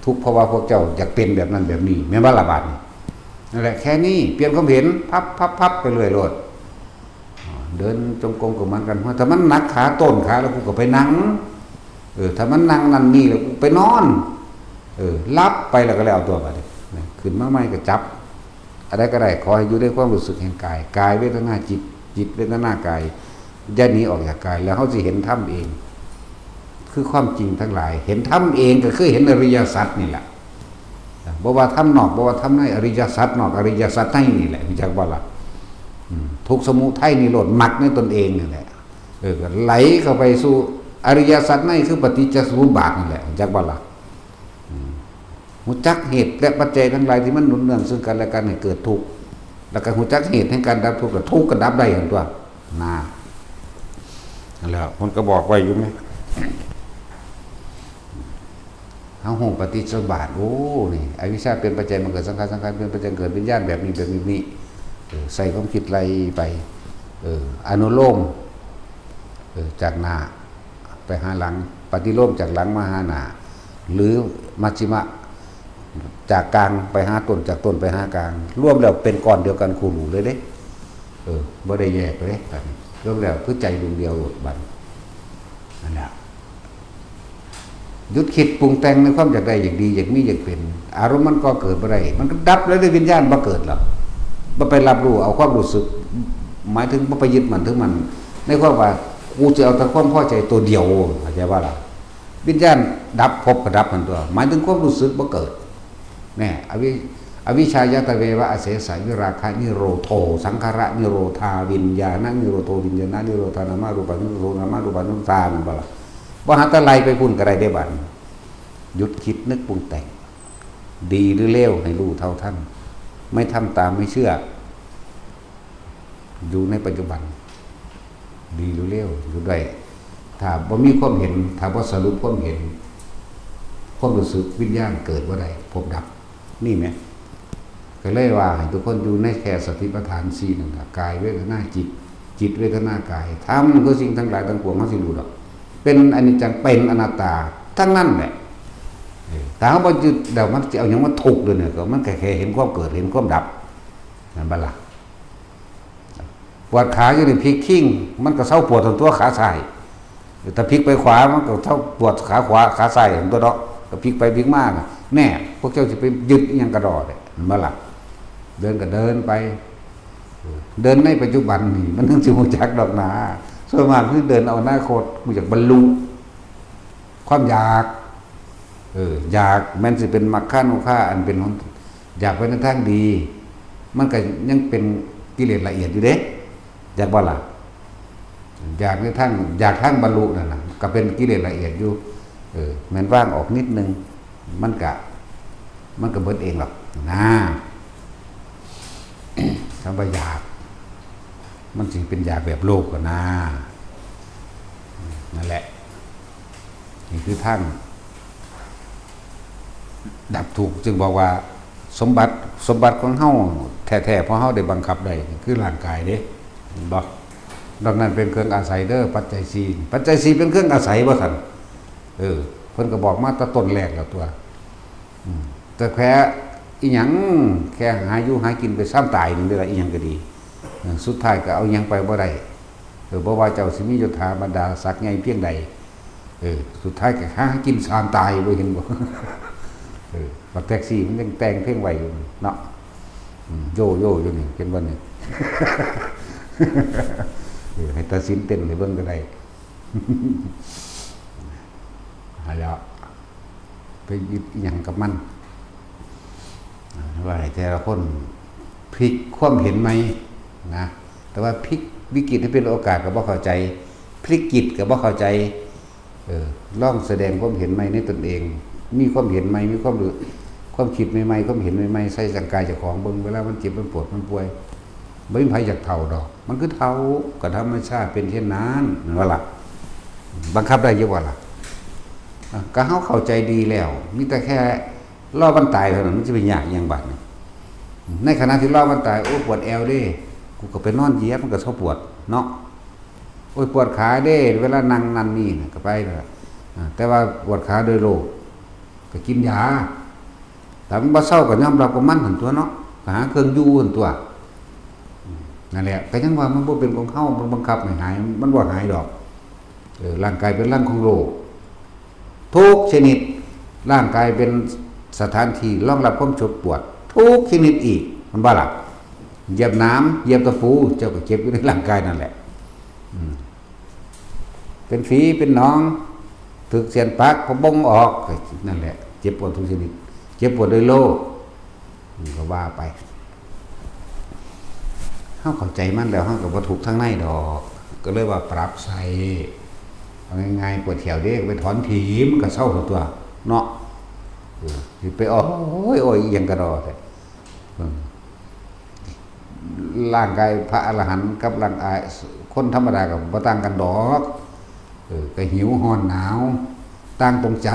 ทุกข์เพราะว่าพวกเจ้าอยากเป็นแบบนั้นแบบนี้แม่นบ่ล่ะบาดนี้นั่นแหละแค่นี้เปลี่ยนความเห็นพับไปเรื่อยโลดเดินจงกรมกับมันกันถ้ามันหนักขาต้นขาแล้วกูก็ไปนั่งถ้ามันนั่งนั่นนี่แล้วกูไปนอนรับไปแล้วก็แล้วตัวไปขึ้นมาใหม่ก็จับอะไรก็ได้ขอให้อยู่ด้วยความรู้สึกแห่งกายกายเวทนาจิตเวทนากายอย่าหนีออกจากกายแล้วเขาสิเห็นธรรมเองคือความจริงทั้งหลายเห็นธรรมเองก็คือเห็นอริยสัจนี่แหละบ่ว่าธรรมนอกบ่ว่าธรรมในอริยสัจนอกอริยสัจในนี่แหละรู้จักบ่ล่ะทุกสมุทัยนิโรธมรรคในตนเองนี่แหละก็ไหลเข้าไปสู่อริยสัจในคือปฏิจจสมุปบาทนี่แหละรู้จักบ่ล่ะหูจักเหตุและปัจจัยทั้งหลายที่มันหนุนเนื่องซึ่งกันและกันให้เกิดทุกข์แล้วก็หูจักเหตุแห่งการดับทุกข์แล้วทุกข์ก็ดับได้อย่างตัวน่าแล้วมันก็บอกไว้อยู่ไหมเฮาฮู้ปฏิจจสมุปบาทโอ้นี่อวิชชาเป็นปัจจัยมันเกิดสังขารเป็นปัจจัยเกิดวิญญาณแบบนี้ใส่ความคิดไรไปอนุโลมจากหน้าไปหาหลังปฏิโลมจากหลังมาหาหน้าหรือมัชฌิมะจากกลางไปหาต้นจากต้นไปหากลางรวมแล้วเป็นก้อนเดียวกันคู่หูเลยเด้บ่ได้แยกเลยรวมแล้วคือใจดวงเดียวบัดนั่นแหละหยุดคิดปรุงแต่งในความอยากได้อยากดีอยากมีอยากเป็นอารมณ์มันก็เกิดบ่ได้มันก็ดับแล้วด้วยวิญญาณบ่เกิดหรอกบ่ไปรับรู้เอาความรู้สึกหมายถึงบ่ไปยึดมันถึงมันในความว่ากูจะเอาแต่ความพอใจตัวเดียวเข้าใจว่าล่ะวิญญาณดับภพก็ดับมันตัวหมายถึงความรู้สึกบ่เกิดแน่อวิชชายตเววะอเสสะวิราคะนิโรโธสังขารนิโรธาวิญญาณนิโรโธวิญญาณนิโรธานามารูปานิโรธานามารูปานุสานบ่ล่ะบ่หาตะไลไปพุ่นก็ได้ได้บัดหยุดคิดนึกปรุงแต่งดีหรือเลวให้รู้เท่าทันไม่ทำตามไม่เชื่ออยู่ในปัจจุบัน ดีหรือเลวอยู่ด้วยถ้าบ่มีความเห็นถ้าบ่สรุปความเห็นความรู้สึกวิญญาณเกิดว่าใดพบดับนี่ไหมก็เลยว่าให้ทุกคนอยู่ในแค่สติปัฏฐาน4นั่นล่ะกายเวทนาจิตจิตเวทนากายธรรมคือสิ่งทั้งหลายทั้งปวงมันสิรู้ดอกเป็นอนิจจังเป็นอนัตตาทั้งนั้นแหละแต่เฮาบ่ยึดเดี๋ยวมันสิเอาหยังมาทุกข์ด้วยเนี่ยก็มันแค่เห็นความเกิดเห็นความดับนั่นบ่ล่ะปวดขาอยู่นี่พลิกขิ้งมันก็เศร้าปวดทั้งตัวขาซ้ายแต่พลิกไปขวามันก็เท่าปวดขาขวาขาซ้ายทั้งตัวเนาะก็พลิกไปพลิกมาแน่พวกเจ้าสิไปยึดอีหยังกระดอเด้นั่นบ่ล่ะเดินก็เดินไปเดินในปัจจุบันนี่มันถึงสิรู้จักดอกหนาส่วนมากคือเดินเอาอนาคตรู้จักบรรลุความอยากอยากแม้นสิเป็นมรรคานุภาอันเป็นอยากไปในทางดีมันก็ยังเป็นกิเลสละเอียดอยู่เด้อยากบ่ล่ะอยากในทางอยากทางบรรลุนั่นน่ะก็เป็นกิเลสละเอียดอยู่แม้นว่างออกนิดนึงมันก็เบิดเองหรอกนะคำว่าอยากมันสิเป็นอยากแบบโลกก็นะนั่นแหละนี่คือทางดับทุกข์จึงบอกว่าสมบัติของเฮาแท้ๆเพราะเฮาได้บังคับได้คือร่างกายเด้บอกดังนั้นเป็นเครื่องอาศัยเด้อปัจจัย4ปัจจัย4เป็นเครื่องอาศัยบ่ซั่นเพิ่นก็บอกมาแต่ต้นแรกแล้วตัวแต่แค่อีหยังแค่หาอยู่หากินไปซ้ำตายนึงได้ละอีหยังก็ดีสุดท้ายก็เอาหยังไปบ่ได้บ่ว่าเจ้าสิมียศถาบรรดาศักดิ์ใหญ่เพียงใดสุดท้ายก็หากินซ้ำตายบ่เห็นบ่บักแท็กซี่มันยังแต่งเพลงไว้อยู่เนาะโยอยู่นี่เป็นบ่นี่ให้ตัดสินเต้นให้เบิ่งก็ได้หาแล้วไปยึดอีหยังกับมันว่าให้แต่ละคนพลิกความเห็นไหมนะแต่ว่าพลิกวิกฤตให้เป็นโอกาสก็บ่เข้าใจพลิกกิจก็บ่เข้าใจลองแสดงความเห็นไหมในตนเองมีความเห็นไหมมีความคิดใหม่ๆความเห็นใหม่ๆใส่สังกายเจ้าของเบิ่งเวลามันเจ็บมันปวดมันป่วยบ่มีไผอยากเฒ่าดอกมันคือเฒ่าก็ธรรมชาติเป็นเช่นนั้นว่าล่ะบังคับได้อยู่ว่าล่ะก็เฮาเข้าใจดีแล้วมีแต่แค่รอวันตายเท่านั้นมันจะเป็นยากอย่างบัดนี่ในขณะที่รอวันตายโอ้ปวดแอวเด้กูก็ไปนอนเหยียบมันก็เศร้าปวดเนาะโอ้ยปวดขาเด้เวลานั่งนั่นนี่ก็ไปแล้วแต่ว่าปวดขาโดยโรคก็กินยาแต่มันบ่เศร้าก็ยอมรับกับมันหั่นตัวเนาะหาเครื่องอยู่หั่นตัวนั่นแหละก็ยังว่ามันบ่เป็นของเฮามันบังคับให้หายมันบ่หายดอกร่างกายเป็นร่างของโลกทุกชนิดร่างกายเป็นสถานที่รองรับความเจ็บปวดทุกชนิดอีกมันบ่ล่ะเหยียบน้ำเหยียบตะปูเจ้าก็เจ็บอยู่ในร่างกายนั่นแหละเป็นฝีเป็นหนองถึกเสียนปากพอบงออกนั่นแหละเจ็บปวดทุกชนิดเจ็บปวดโดยโลกก็ว่าไปเฮาเข้าใจมันแล้วเฮาก็บ่ทุกข์ทางในดอกก็เลยว่าปรับใส่เอาง่ายๆปวดแขวเด้ไปถอนถีมันก็เศร้าตัวเนาะสิไปโอ้ยยังกระดอแต่ร่างกายพระอรหันต์กับร่างกายคนธรรมดากับบ่ต่างกันดอกก็หิวร้อนหนาวต่างตรงใจ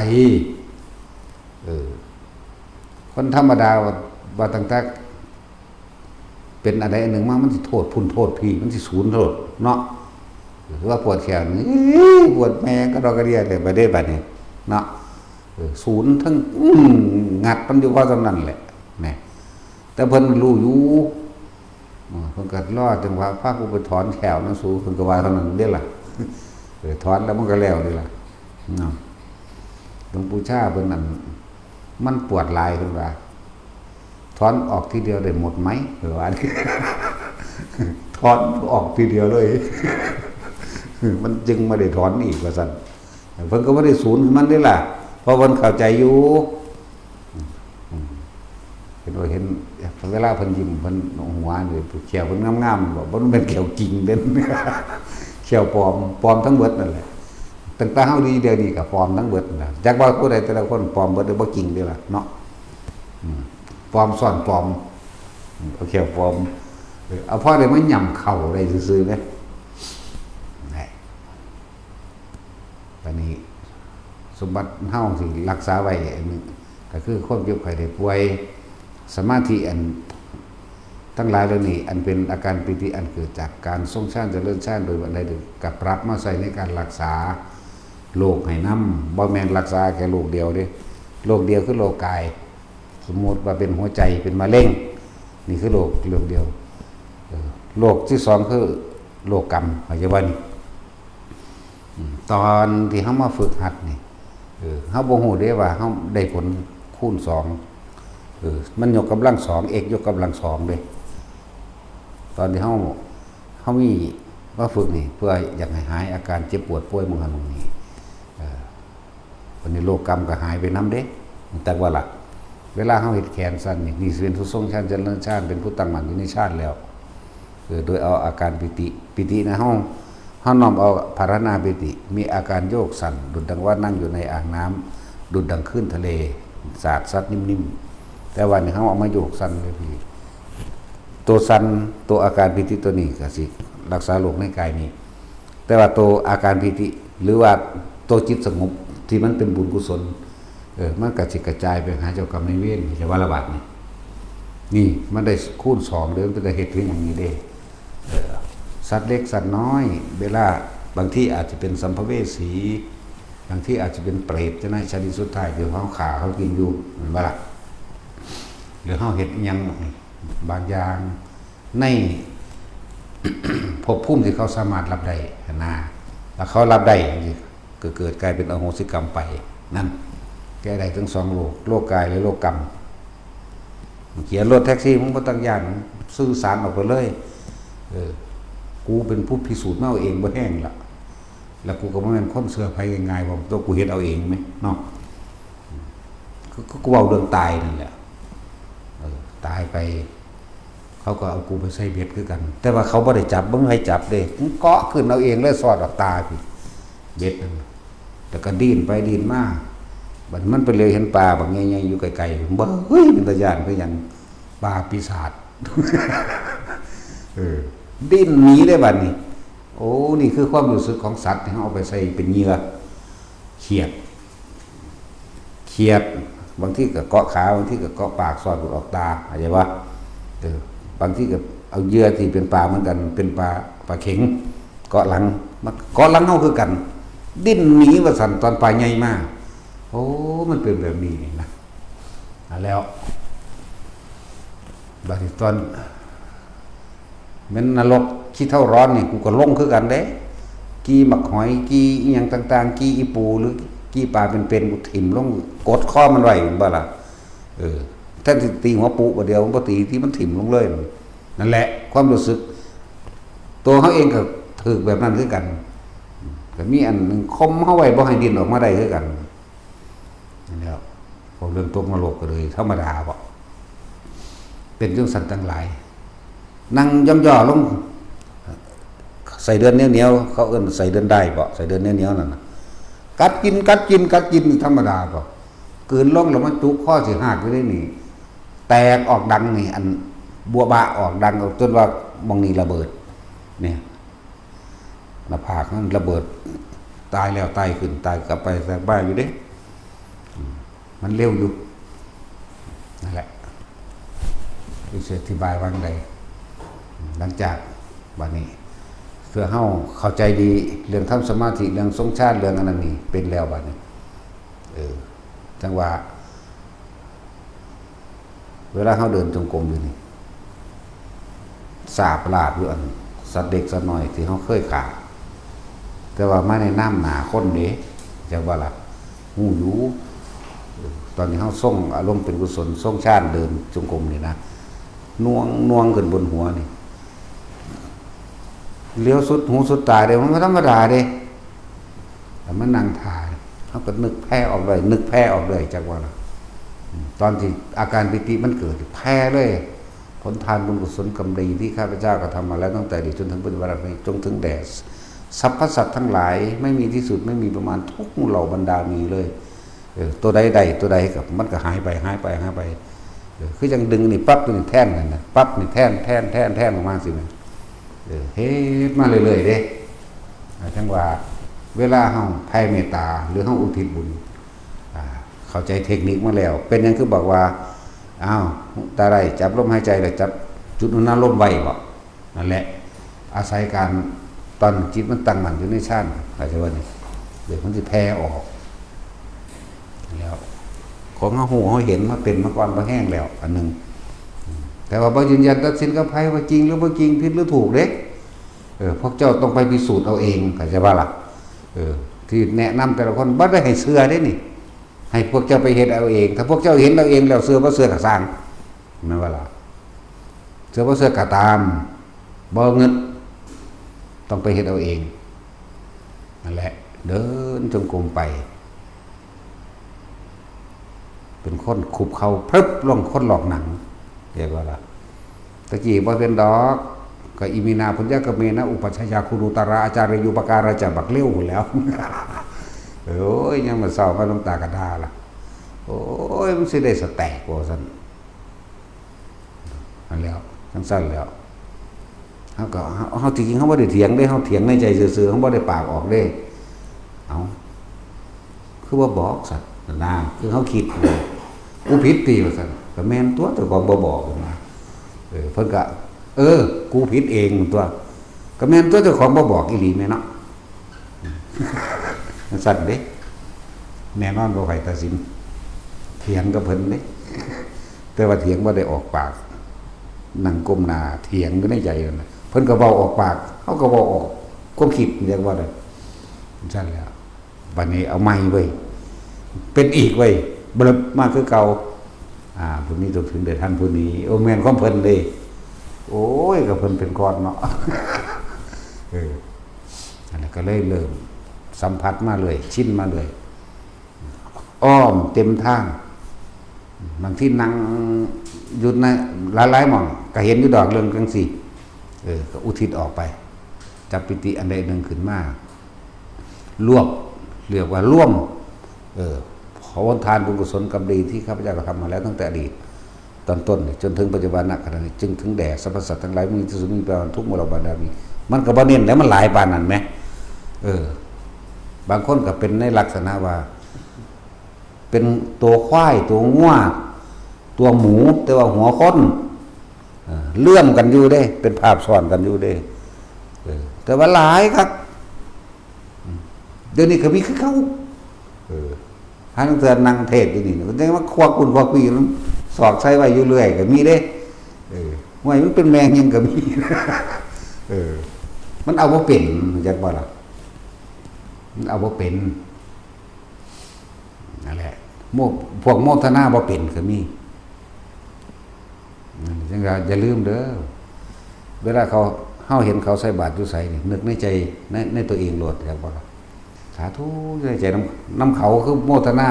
คนธรรมดาว่าตั้งแต่เป็นอะไรอันหนึ่งมามันสิโทษพุ่นโทษพี่มันสิศูนย์โทษเนาะหรือว่าปวดแขนนี่ปวดแม่ก็ดอกกระเดียเลยประเดี๋ยวบัดนี้เนาะศูนย์ทั้งงัดมันอยู่ว่าตรงนั้นแหละนี่แต่เพิ่นรู้อยู่เพิ่นก็รอดจังว่าพากูไปถอนแขวนั่นสู้เพิ่นก็ว่าเท่านั้นเด้อล่ะถอนแล้วมันก็แล้วนี่ล่ะเนาะหลวงปู่ชาเพิ่นนั่นมันปวดหลายเพิ่นว่าถอนออกทีเดียวได้หมดไหมหรือว่าถอนออกทีเดียวเลยมันจึงไม่ได้ถอนอีกว่าซั่นเพิ่นก็บ่ได้ศูนย์มันได้ล่ะเพราะเพิ่นเข้าใจอยู่เห็นเวลาเพิ่นยิ้มเพิ่นหัวนี่แขวเพิ่นงามๆบ่มันเป็นแขวจริงเด้แขวปลอมทั้งเบิดนั่นแหละตั้งแต่เฮาดีเดี๋ยวนี้ก็ปลอมทั้งเบิดน่ะจักว่าผู้ใดแต่ละคนปลอมเบิดหรือบ่จริงเด้ล่ะเนาะปลอมซ่อนปลอมเอาแขวปลอมเอาพ่อได้มาย่ำเข่าได้ซื่อๆเด้ สมบัติเฮาสิรักษาไว้อันนึงก็คือความเจ็บไข้ได้ป่วยสมาธิอันทั้งหลายเหล่านี้อันเป็นอาการปิติอันเกิดจากการทรงฌานเจริญฌานโดยอะไรกับปรับมาใส่ในการรักษาโรคให้นำบ่แม่นรักษาแค่โรคเดียวเด้โรคเดียวคือโรคกายสมมุติว่าเป็นหัวใจเป็นมะเร็งนี่คือโรคเดียวโรคที่สองคือโรคกรรมเข้าใจบ่นี่ตอนที่เฮามาฝึกหัดนี่เฮาบ่ฮู้เด้ว่าเฮาได้ผลคูณ2มันยกกำลัง2 x ยกกำลัง2เด้ตอนที่เฮามีมาฝึกนี่เพื่ออยากให้หายอาการเจ็บปวดป่วยมึงหั่นมึงนี่วันนี้โรคกรรมก็หายไปนำเด้แต่ว่าล่ะเวลาเฮาเฮ็ดแขนสั้นนี่สิเป็นผู้ทรงฌานเจริญฌานเป็นผู้ตั้งมั่นอยู่ในฌานแล้วโดยเอาอาการปิตินะเฮาน้อมเอาภารณาปิติมีอาการโยกสั่นดุจดังว่านั่งอยู่ในอ่างน้ำดุจดังคลื่นทะเลสาดซัดนิ่มๆแต่วันนี้เฮาเอามาโยกสั่นเลยพี่ตัวสั่นตัวอาการปิติตัวนี้ก็สิรักษาโรคในกายนี้แต่ว่าตัวอาการปิติหรือว่าตัวจิตสงบที่มันเป็นบุญกุศลมันก็สิกระจายไปหาเจ้ากรรมนายเวรจะว่าระบาดนี่มันได้คูณ2เด้อมันได้เฮ็ดถึงอย่างนี้เด้สัตว์เล็กสัตว์น้อยเวลาบางที่อาจจะเป็นสัมภเวสีบางที่อาจจะเป็นเปรตจะในชาติสุดท้ายเดี๋ยวเขาขาเขากินอยู่เหมือนบ่ล่ะหรือเขาเห็ดยังบางอย่างใน ภพภูมิที่เขาสามารถรับได้นะแล้วเขารับได้ก็เกิดกลายเป็นอโหสิกรรมไปนั่นแก้ได้ทั้ง2โลกกายและโลกกรรมเขียนรถแท็กซี่มึงบ่ต้องย่านสื่อสารออกไปเลยกูเป็นผู้พิสูจน์มาเอาเองบ่แห้งล่ะแล้วกูก็บ่แม่นคนเสื้อไผง่ายๆว่าตัวกูเฮ็ดเอาเองมั้ยเนาะกูเว้าเรื่องตายนั่นแหละตายไปเขาก็เอากูไปใส่เบ็ดคือกันแต่ว่าเขาบ่ได้จับบ่ให้จับเด้มึงเกาะขึ้นเอาเองเลยสอดออกตาพี่เบ็ดนั่นแล้วก็ดิ้นไปดิ้นมาบัดมันไปเลยเห็นปลาบักใหญ่ๆอยู่ไกลๆบ่เฮ้ยเป็นตาย้านคือหยังปลาปีศาจดิ้นหนีได้บัดนี้โอ้นี่คือความรู้สึกของสัตว์ที่เขาเอาไปใส่เป็นเหยื่อเขียดบางที่ก็เกาะขาบางที่ก็เกาะปากสอดออกตาเข้าใจว่าบางที่ก็เอาเหยื่อที่เป็นปลาเหมือนกันเป็นปลาเข็งเกาะหลังมันเกาะหลังเฮาคือกันดิ้นหนีว่าสั่นตอนปลาใหญ่มากโอ้มันเป็นแบบนี้นะแล้วบัดนี้ตอนมันนรกขี้เท่าร้อนนี่กูก็ลงคือกันเด้กี้หมักหอยกี้อีหยังต่างๆกี้อีปูหรือกี้ปลาเป็นกูถิ่มลงกดคอมันไว้บ่ล่ะแทนที่ตีหัวปูบ่เดียวมันบ่ตีที่มันถิ่มลงเลยนั่นแหละความรู้สึกตัวเขาเองก็ถูกแบบนั้นคือกันก็มีอันนึงคมเฮาไว้บ่ให้ดินออกมาได้คือกันนั่นแล้วพวกเรื่องตกนรกก็เลยธรรมดาบ่เป็นจังซั่นทั้งหลายนั่งย่อๆลงใส่เดือนเหนียวๆเขาเอิ้นใส่เดือนได้บ่ใส่เดือนเหนียวๆนั่นน่ะกัดกินธรรมดาบ่กลืนลงแล้วมันจุกข้อสิหักอยู่ได้นี่แตกออกดังนี่อันบัวบะออกดังจนว่ามองนี่ระเบิดเนี่ยหน้าผากนั้นระเบิดตายแล้วตายขึ้นตายกลับไปแตกบ้าอยู่เด้มันเร็วอยู่นั่นแหละวิเศษอธิบายวางใดหลังจากวันนี้เพื่อเฮาเข้าใจดีเรื่องทำสมาธิเรื่องทรงฌานเรื่องอันนั้นนี่เป็นแล้วบัดนี้จังว่าเวลาเฮาเดินจงกรมอยู่นี่สาบลาบอยู่อันสัตว์เด็กสัตว์น้อยที่เฮาเคยขาแต่ว่ามาในน้ำหนาคนเด้จังว่าล่ะฮู้อยู่ตอนนี้เฮาทรงอารมณ์เป็นกุศลทรงฌานเดินจงกรมนี่นะน่วงขึ้นบนหัวนี่เลี้ยวสุดหูสุดตาเด้มันบ่ธรรมดาเด้แต่มันนั่งถ่ายเฮาก็นึกแผ่ออกเลยจักว่าล่ะตอนที่อาการปิติมันเกิดแผ่เลยผลทานบุญกุศลกรรมดีที่ข้าพเจ้ากระทำมาแล้วตั้งแต่อดีตจนถึงปัจจุบันนี้จงถึงแด่สรรพสัตว์ทั้งหลายไม่มีที่สุดไม่มีประมาณทุกเหล่าบรรดามีเลยตัวใดตัวใดกับมันก็หายไปคือจังดึงนี่ปั๊บตัวนี้แท่นนั่นน่ะปั๊บนี่แท่นออกมาสิแม่เฮ็ดมาเรื่อยๆเด้จังว่าเวลาเฮาแผ่เมตตาหรือเฮาอุทิศบุญ เข้าใจเทคนิคมาแล้วเป็นหยังคือบอกว่าอ้าวตาได้จับลมหายใจแล้วจับจุดนั้นลมไว้บ่นั่นแหละอาศัยการตอนจิตมันตั้งมั่นอยู่ในฌานเข้าใจว่านี่เดี๋ยวมันสิแผ่ออกแล้วของเฮาฮู้เฮาเห็นมาเป็นมาก่อนบ่แห้งแล้วอันนึงแต่ว่าบ่ยืนยันตัดสินกับไผว่าจริงหรือบ่จริงผิดหรือถูกเด้พวกเจ้าต้องไปพิสูจน์เอาเองเข้าใจบ่ล่ะที่แนะนำแต่ละคนบ่ได้ให้เชื่อเด้นี่ให้พวกเจ้าไปเฮ็ดเอาเองถ้าพวกเจ้าเห็นเอาเองแล้วเชื่อบ่เชื่อก็สร้างแม่นบ่ล่ะเชื่อบ่เชื่อก็ตามบ่เงินต้องไปเฮ็ดเอาเองนั่นแหละเดินจงกรมไปเป็นคนคุบเข่าพรึบลงคนหลอกหนังเรียกว่าล่ะตะกี้บ่เป็นดอกก็อิมินาพุญญกเมนะอุปัชฌายาคุรุตระอาจารยุปการะจะบักเลี้ยวหมดแล้วโอ้ยยังมาเศร้ามาน้ำตากระดาล่ะโอ้ยมันสิได้สแตกว่าซั่นอันแล้วจังซั่นแล้วเฮาจริงๆเฮาบ่ได้เถียงเด้เฮาเถียงในใจซื่อๆเฮาบ่ได้ปากออกเด้เอาคือว่าบอกสัตว์นะคือเฮาคิดกูผิดติว่าซั่นก็แม่นตัวแต่ก็บ่บอกนะเพิ่นก็กูผิดเองตัวก็แม่นตัวเจ้าของบ่บอกอีหลีแม่เนาะสั่นเด้แน่นอนบ่ใครตัดสินเถียงกับเพิ่นเด้แต่ว่าเถียงบ่ได้ออกปากนั่งก้มหน้าเถียงอยู่ในใจนั่นน่ะเพิ่นก็เว้าออกปากเฮาก็เว้าออกความคิดเรียกว่าได้สั่นแล้วบัดนี้เอาใหม่เว้ยเป็นอีกเว้ยบลึบมาคือเก่าผู้นี้ต้องถึงได้ท่านผู้นี้โอ้แม่นของเพิ่นเด้โอ้ยก็เพิ่นเป็นก้อนเนาะอันนั้นก็เลยเริ่มสัมผัสมาเลยชินมาเลยอ้อมเต็มทางบางที่นั่งอยู่ในหลายๆหม่องก็เห็นอยู่ดอกเรื่องจังซี่ก็อุทิศออกไปจับปิติอันใดหนึ่งขึ้นมารวบเรียกว่าร่วมขอวันทานบุญกุศลกรรมดีที่ข้าพเจ้าทำมาแล้วตั้งแต่อดีตตอนต้นจนถึงปัจจุบันณขณะนี้จึงถึงแด่สรรพสัตว์ทั้งหลายมีที่สุดมีประมาณทุกมรบานามีมันก็บ่เน้นแล้วมันหลายปานนั้นไหมบางคนก็เป็นในลักษณะว่าเป็นตัวควายตัวงัวตัวหมูแต่ว่าหัวคนเลื่อมกันอยู่เด้เป็นภาพซ้อนกันอยู่เด้แต่ว่าหลายครับเดี๋ยวนี้ก็มีคือเขาหาตั้งแต่นั่งเทศอยู่นี่มันจะมาควักอุ่นควักปีมันสอกใช้ไว้อยู่เรื่อยก็มีเด้ไว้มันเป็นแมงยังก็มีมันเอาบ่เป็นจักบ่ล่ะมันเอาบ่เป็นนั่นแหละพวกโมทนาบ่เป็นก็มีจังว่าอย่าลืมเด้อเวลาเฮาเห็นเขาใส่บาตรอยู่ไสนี่นึกในใจในตัวเองโลดจักบ่ล่ะสาธุในใจน้ำเขาคือโมทนา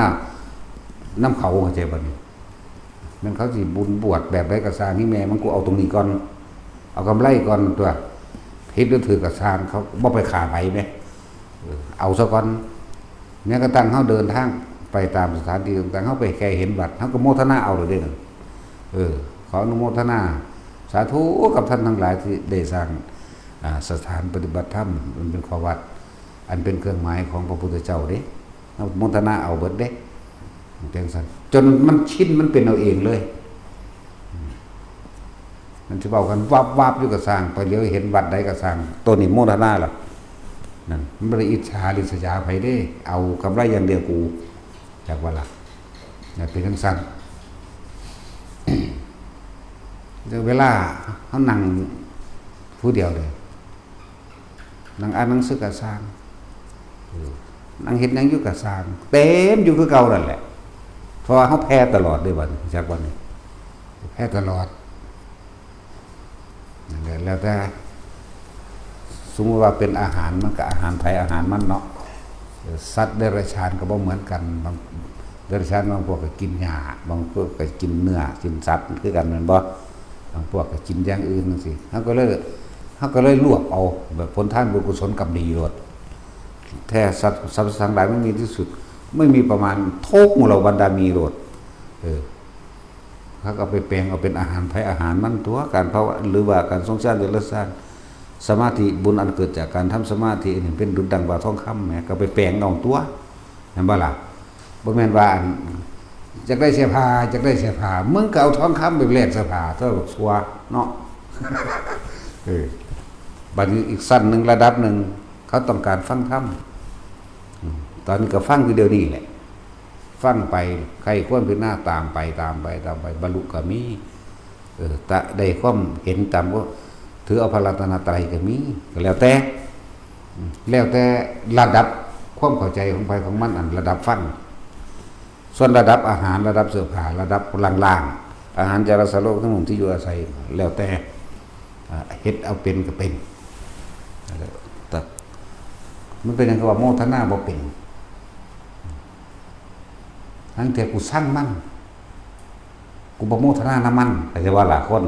น้ำเขาเข้าใจบ่นี่มันเขาสิบุญบวชแบบใดก็สร้างนี่แม่มันกูเอาตรงนี้ก่อนเอากำไรก่อนตัวผิดหรือถือกับสร้างเขาบ่ไปขาไผแม่เอาซะก่อนแม้กระทั่งเฮาเดินทางไปตามสถานที่ต่างๆเฮาไปแค่เห็นบัตรเฮาก็โมทนาเอาเลยเด้อขออนุโมทนาสาธุกับท่านทั้งหลายที่ได้สร้างสถานปฏิบัติธรรมมันเป็นข้อวัดอันเป็นเครื่องหมายของพระพุทธเจ้าเด้เฮาโมทนาเอาเบิดเด้จังซั่นจนมันชินมันเป็นเอาเองเลยมันสิเว้ากันวับๆอยู่ก็สร้างไปเลี้ยวเห็นวัดใดก็สร้างตัวนี้โมทนาล่ะนั่นมันบ่ได้อิจฉาริษยาไผเด้เอากำไรอย่างเดียวกูจักว่าล่ะนี่เป็นจังซั่นเวลาเขานั่งผู้เดียวเลยนั่งอ่านหนังสือกับสร้างนั่งเห็นยังอยู่กับสร้างเต็มอยู่คือเก่านั่นแหละเพราะว่าเขาแพ้ตลอดด้วยวันจากวันนี้แพ้ตลอดนั่นแหละแล้วแต่สมมติว่าเป็นอาหารมันก็อาหารไทยอาหารมันเนาะสัตว์เดรัจฉานก็บ่เหมือนกันบางเดรัจฉานบางพวกก็กินหญ้าบางพวกก็กินเนื้อกินสัตว์คือกันแม่นบ่บางพวกก็กินอย่างอื่นจังซี่เฮาก็เลยรวบเอาแบบผลทานบุญกุศลกรรมดีโลดแท้สัตว์ทั้งหลายไม่มีที่สุดไม่มีประมาณทุกหมู่เหล่าบรรดามีโลดเขาก็ไปแปลงเอาเป็นอาหารไผอาหารมันตัวการภาวะหรือว่าการทรงชาติเดรัจฉานสมาธิบุญอันเกิดจากการทำสมาธินี่เป็นดุจดังบาทองคำแหมก็ไปแปลงเอาตัวเห็นบ่ล่ะบ่แม่นว่า จากได้เสียผ้าจากได้เสียผ้ามึงก็เอาทองคำไปแลกเสื้อผ้าเท่ากับชัวเนาะบัดนี้อีกสั้นหนึ่งระดับหนึ่งเขาต้องการฟังธรรมตอนนี้ก็ฟังคือเดียวนี้แหละฟังไปใครควรเป็นหน้าตามไปบรรลุก็มีแต่ได้ความเห็นตามก็ถือเอาพระรัตนตรัยก็มีก็แล้วแต่ระดับความเข้าใจของไปของมันอันระดับฟังส่วนระดับอาหารระดับเสื้อผ้าระดับล่างๆอาหารจารสโลกทั้งหมดที่อยู่อาศัยแล้วแต่เฮ็ดเอาเป็นก็เป็นแต่มันเป็นอย่างว่าโมทนาบ่เป็นทั้งแต่กูสร้างมันกูบ่โมทนาน้ำมันแต่ว่าหลายคน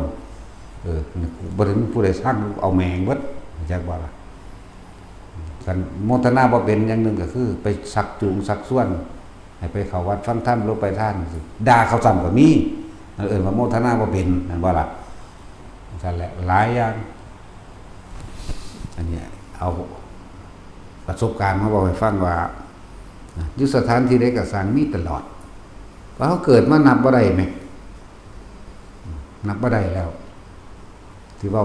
บ่ถึงผู้ใดสร้างเอาแมงเบิดจักว่าล่ะกันโมทนาบ่เป็นอย่างนึงก็คือไปสักจูงสักส่วนให้ไปเข้าวัดฟังธรรมลงไปท่านด่าเขาซ้ำก็มีว่าโมทนาบ่เป็นนั่นบ่ล่ะนั่นแหละหลายอย่างอันนี้เอาประสบการณ์มาบอกให้ฟังว่าอยู่สถานที่ใดก็สร้างมีตลอดเพราะเขาเกิดมานับบ่ได้ไหมนับบ่ได้แล้วที่ว่า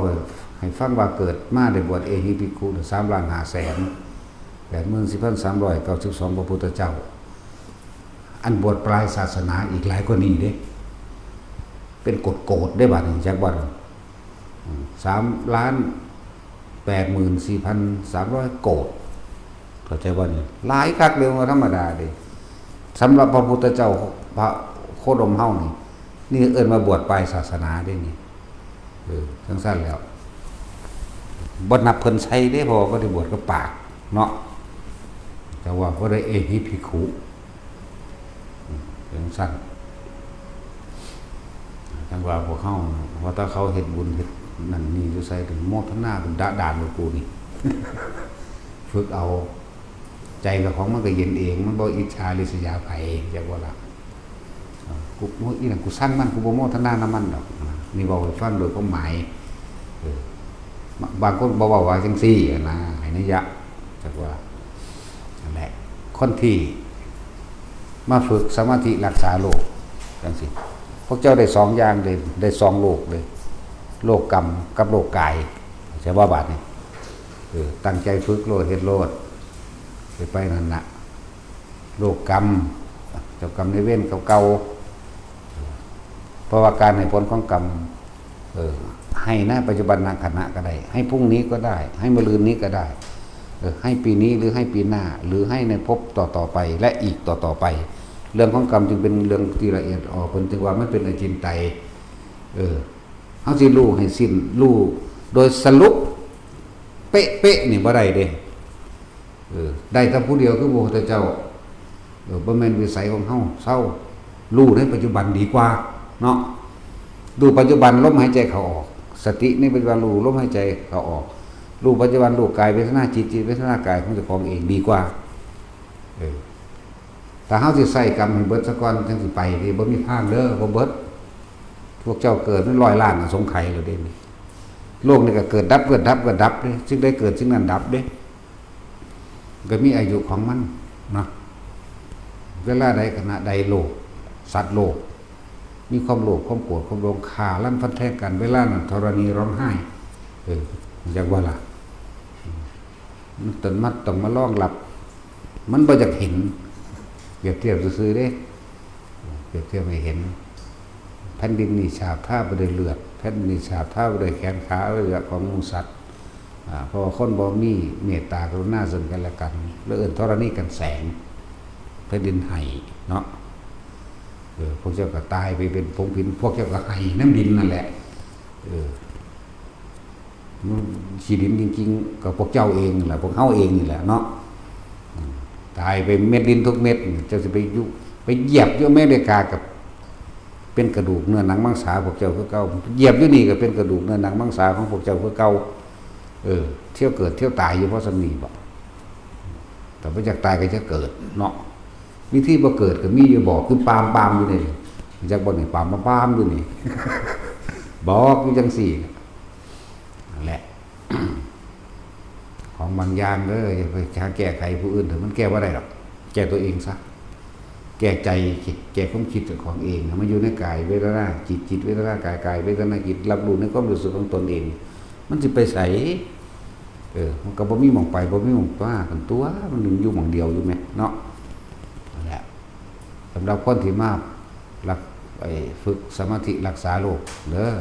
ให้ฟังว่าเกิดมาได้บวชเอหิภิกขุ3,580,4,392พระพุทธเจ้าอันบวชปลายศาสนาอีกหลายกว่านี้เด้เป็นกฎโกฎได้บัดนี้จักบ่3,84,300 โกฎเข้าใจบ่นี่หลายคักเรื่องธรรมดาเด้สำหรับพระพุทธเจ้าพระโคดมเฮานี่เอิ้นมาบวชปลายศาสนาได้นี่จังซั่นแล้วบ่นับเพิ่นใช้เด้เพราะว่าบ่ได้บวชกับปากเนาะแต่ว่าบ่ได้เอหิภิกขุจังซั่นจังว่าพวกเฮาว่าถ้าเขาเฮ็ดบุญเฮ็ดนั่นนี่อยู่ใส่ถึงโมทนาเป็นด่านกับกูนี่ ฝึกเอาใจกับของมันก็เย็นเองมันบ่อิจฉาริษยาไผจักว่าล่ะกูอีนั่นกูสร้างมันกูบ่โมทนาน้ำมันดอกนี่บอกให้ฟังโดยความหมายบางคนบ่เว้าว่าจังซี่นะให้นิยะจักว่านั่นแหละคนที่มาฝึกสมาธิรักษาโลกจังซี่พวกเจ้าได้2อย่างเลยได้2โลกเลยโลกกรรมกับโลกกายใช่ว่าบาดนี่ตั้งใจฝึกโลดเฮ็ดโลดไปนั่นน่ะโลกกรรมเจ้ากรรมในเวรเก่าๆเพราะว่าการให้ผลของกรรมให้ณปัจจุบันขณะก็ได้ให้พรุ่งนี้ก็ได้ให้มะรืนนี้ก็ได้ให้ปีนี้หรือให้ปีหน้าหรือให้ในภพต่อไปและอีกต่อไปเรื่องของกรรมจึงเป็นเรื่องที่ละเอียดอ่อนเพิ่นจึงว่ามันเป็นอจินไตยเฮาสิรู้ให้สิ้นรู้โดยสรุปเป๊ะๆนี่บ่ได้เด้ได้แต่ผู้เดียวคือพระพุทธเจ้าบ่แม่นวิสัยของเฮาเศร้ารู้ในปัจจุบันดีกว่าเนาะดูปัจจุบันลมหายใจเข้าออกสติในปัจจุบันรู้ลมหายใจเข้าออกรู้ปัจจุบันรู้กายเวทนาจิตเวทนากายของเจ้าของเองดีกว่าถ้าเฮาสิใส่กรรมให้เบิดซะก่อนจังสิไปนี่บ่มีทางเด้อบ่เบิดพวกเจ้าเกิดเป็น100 ล้านสงไขแล้วเด้นี่โลกนี่ก็เกิดดับเด้จึงได้เกิดจึงนั้นดับเด้ก็มีอายุของมันนะเวลาใดขณะใดโลกสัตว์โลกมีความโลภความโกรธความหลงฆ่าลั่นฟันแทงกันเวลานั้นธรณีร้องไห้จักว่าล่ะมันต้องมาลองหลับมันบ่อยากเห็นเปรียบเทียบซื่อๆเด้เปรียบเทียบให้เห็นแผ่นดินนี่ฉาบท่าบ่ได้เลือดแผ่นดินนี่ฉาบท่าบ่ได้แขนขาบ่ได้เลือดของมูสัตว์เพราะว่าคนบ่มีเมตตากรุณาซึ่งกันและกันแล้วเอิ้นธรณีกันแสงแผ่นดินให้เนาะพวกเจ้าก็ตายไปเป็นผงพินพวกเจ้าก็ให้น้ำดินนั่นแหละขี้ดินจริงๆก็พวกเจ้าเองแหละพวกเฮาเองนี่แหละเนาะตายไปเม็ดดินทุกเม็ดเจ้าสิไปเหยียบอยู่อเมริกากับเป็นกระดูกเนื้อหนังมังสาพวกเจ้าคือเก่าเหยียบอยู่นี่ก็เป็นกระดูกเนื้อหนังมังสาของพวกเจ้าคือเก่าเที่ยวเกิดเที่ยวตายอยู่เพราะสำนีบ่แต่บ่อยากตายก็จะเกิดเนาะวิธีบ่เกิดก็มีอยู่บอกคือปามอยู่นี่จักบ่นี่ปามอยู่นี่ บอกอยู่จังซี่นั่นแหละ ของบางอย่างเด้ออย่าไปหาแก้ไขผู้อื่นเถอะมันแก้บ่ได้หรอกแก้ตัวเองซะ แก้ใจแก้ความคิดของเองมันอยู่ในกายเวทนาจิตเวทนากายเวทนาจิตรับรู้ในความรู้สึกของตนเองมันสิไปใส่มันก็บ่มีหม่องไปบ่มีหม่องว่ากันตัวมันอยู่หม่องเดียวอยู่แม่เนาะนั่นแหละสำหรับคนที่มาหลักฝึกสมาธิรักษาโรคเด้อ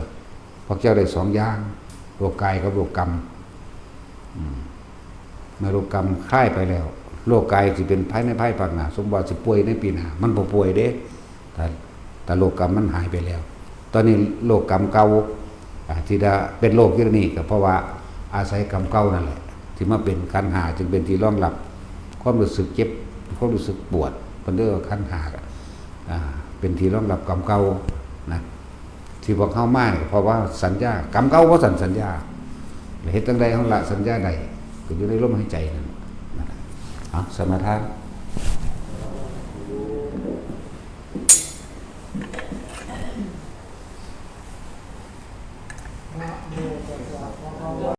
พวกเจ้าได้2อย่างโรคกายกับโรคกรรมเมื่อโรคกรรมคลายไปแล้วโรคกายสิเป็นภายในภายภาคหน้าสมบัติสิป่วยในปีหน้ามันบ่ป่วยเด้แต่โรคกรรมมันหายไปแล้ว ตอนนี้โรคกรรมเก่าที่ได้เป็นโรคอยู่นี่ก็เพราะว่าอาศัยกรรมเก่านั่นแหละที่มาเป็นขันธ์5จึงเป็นที่รองรับความรู้สึกเจ็บความรู้สึกปวดเพิ่นเรียกว่าขันธ์5เป็นที่รองรับกรรมเก่านะที่พวกเฮามาเนี่ยเพราะว่าสัญญากรรมเก่าบ่สัญญาเฮ็ดจังได๋เฮาละสัญญาได้ก็อยู่ในลมหายใจนั่นสมาทาน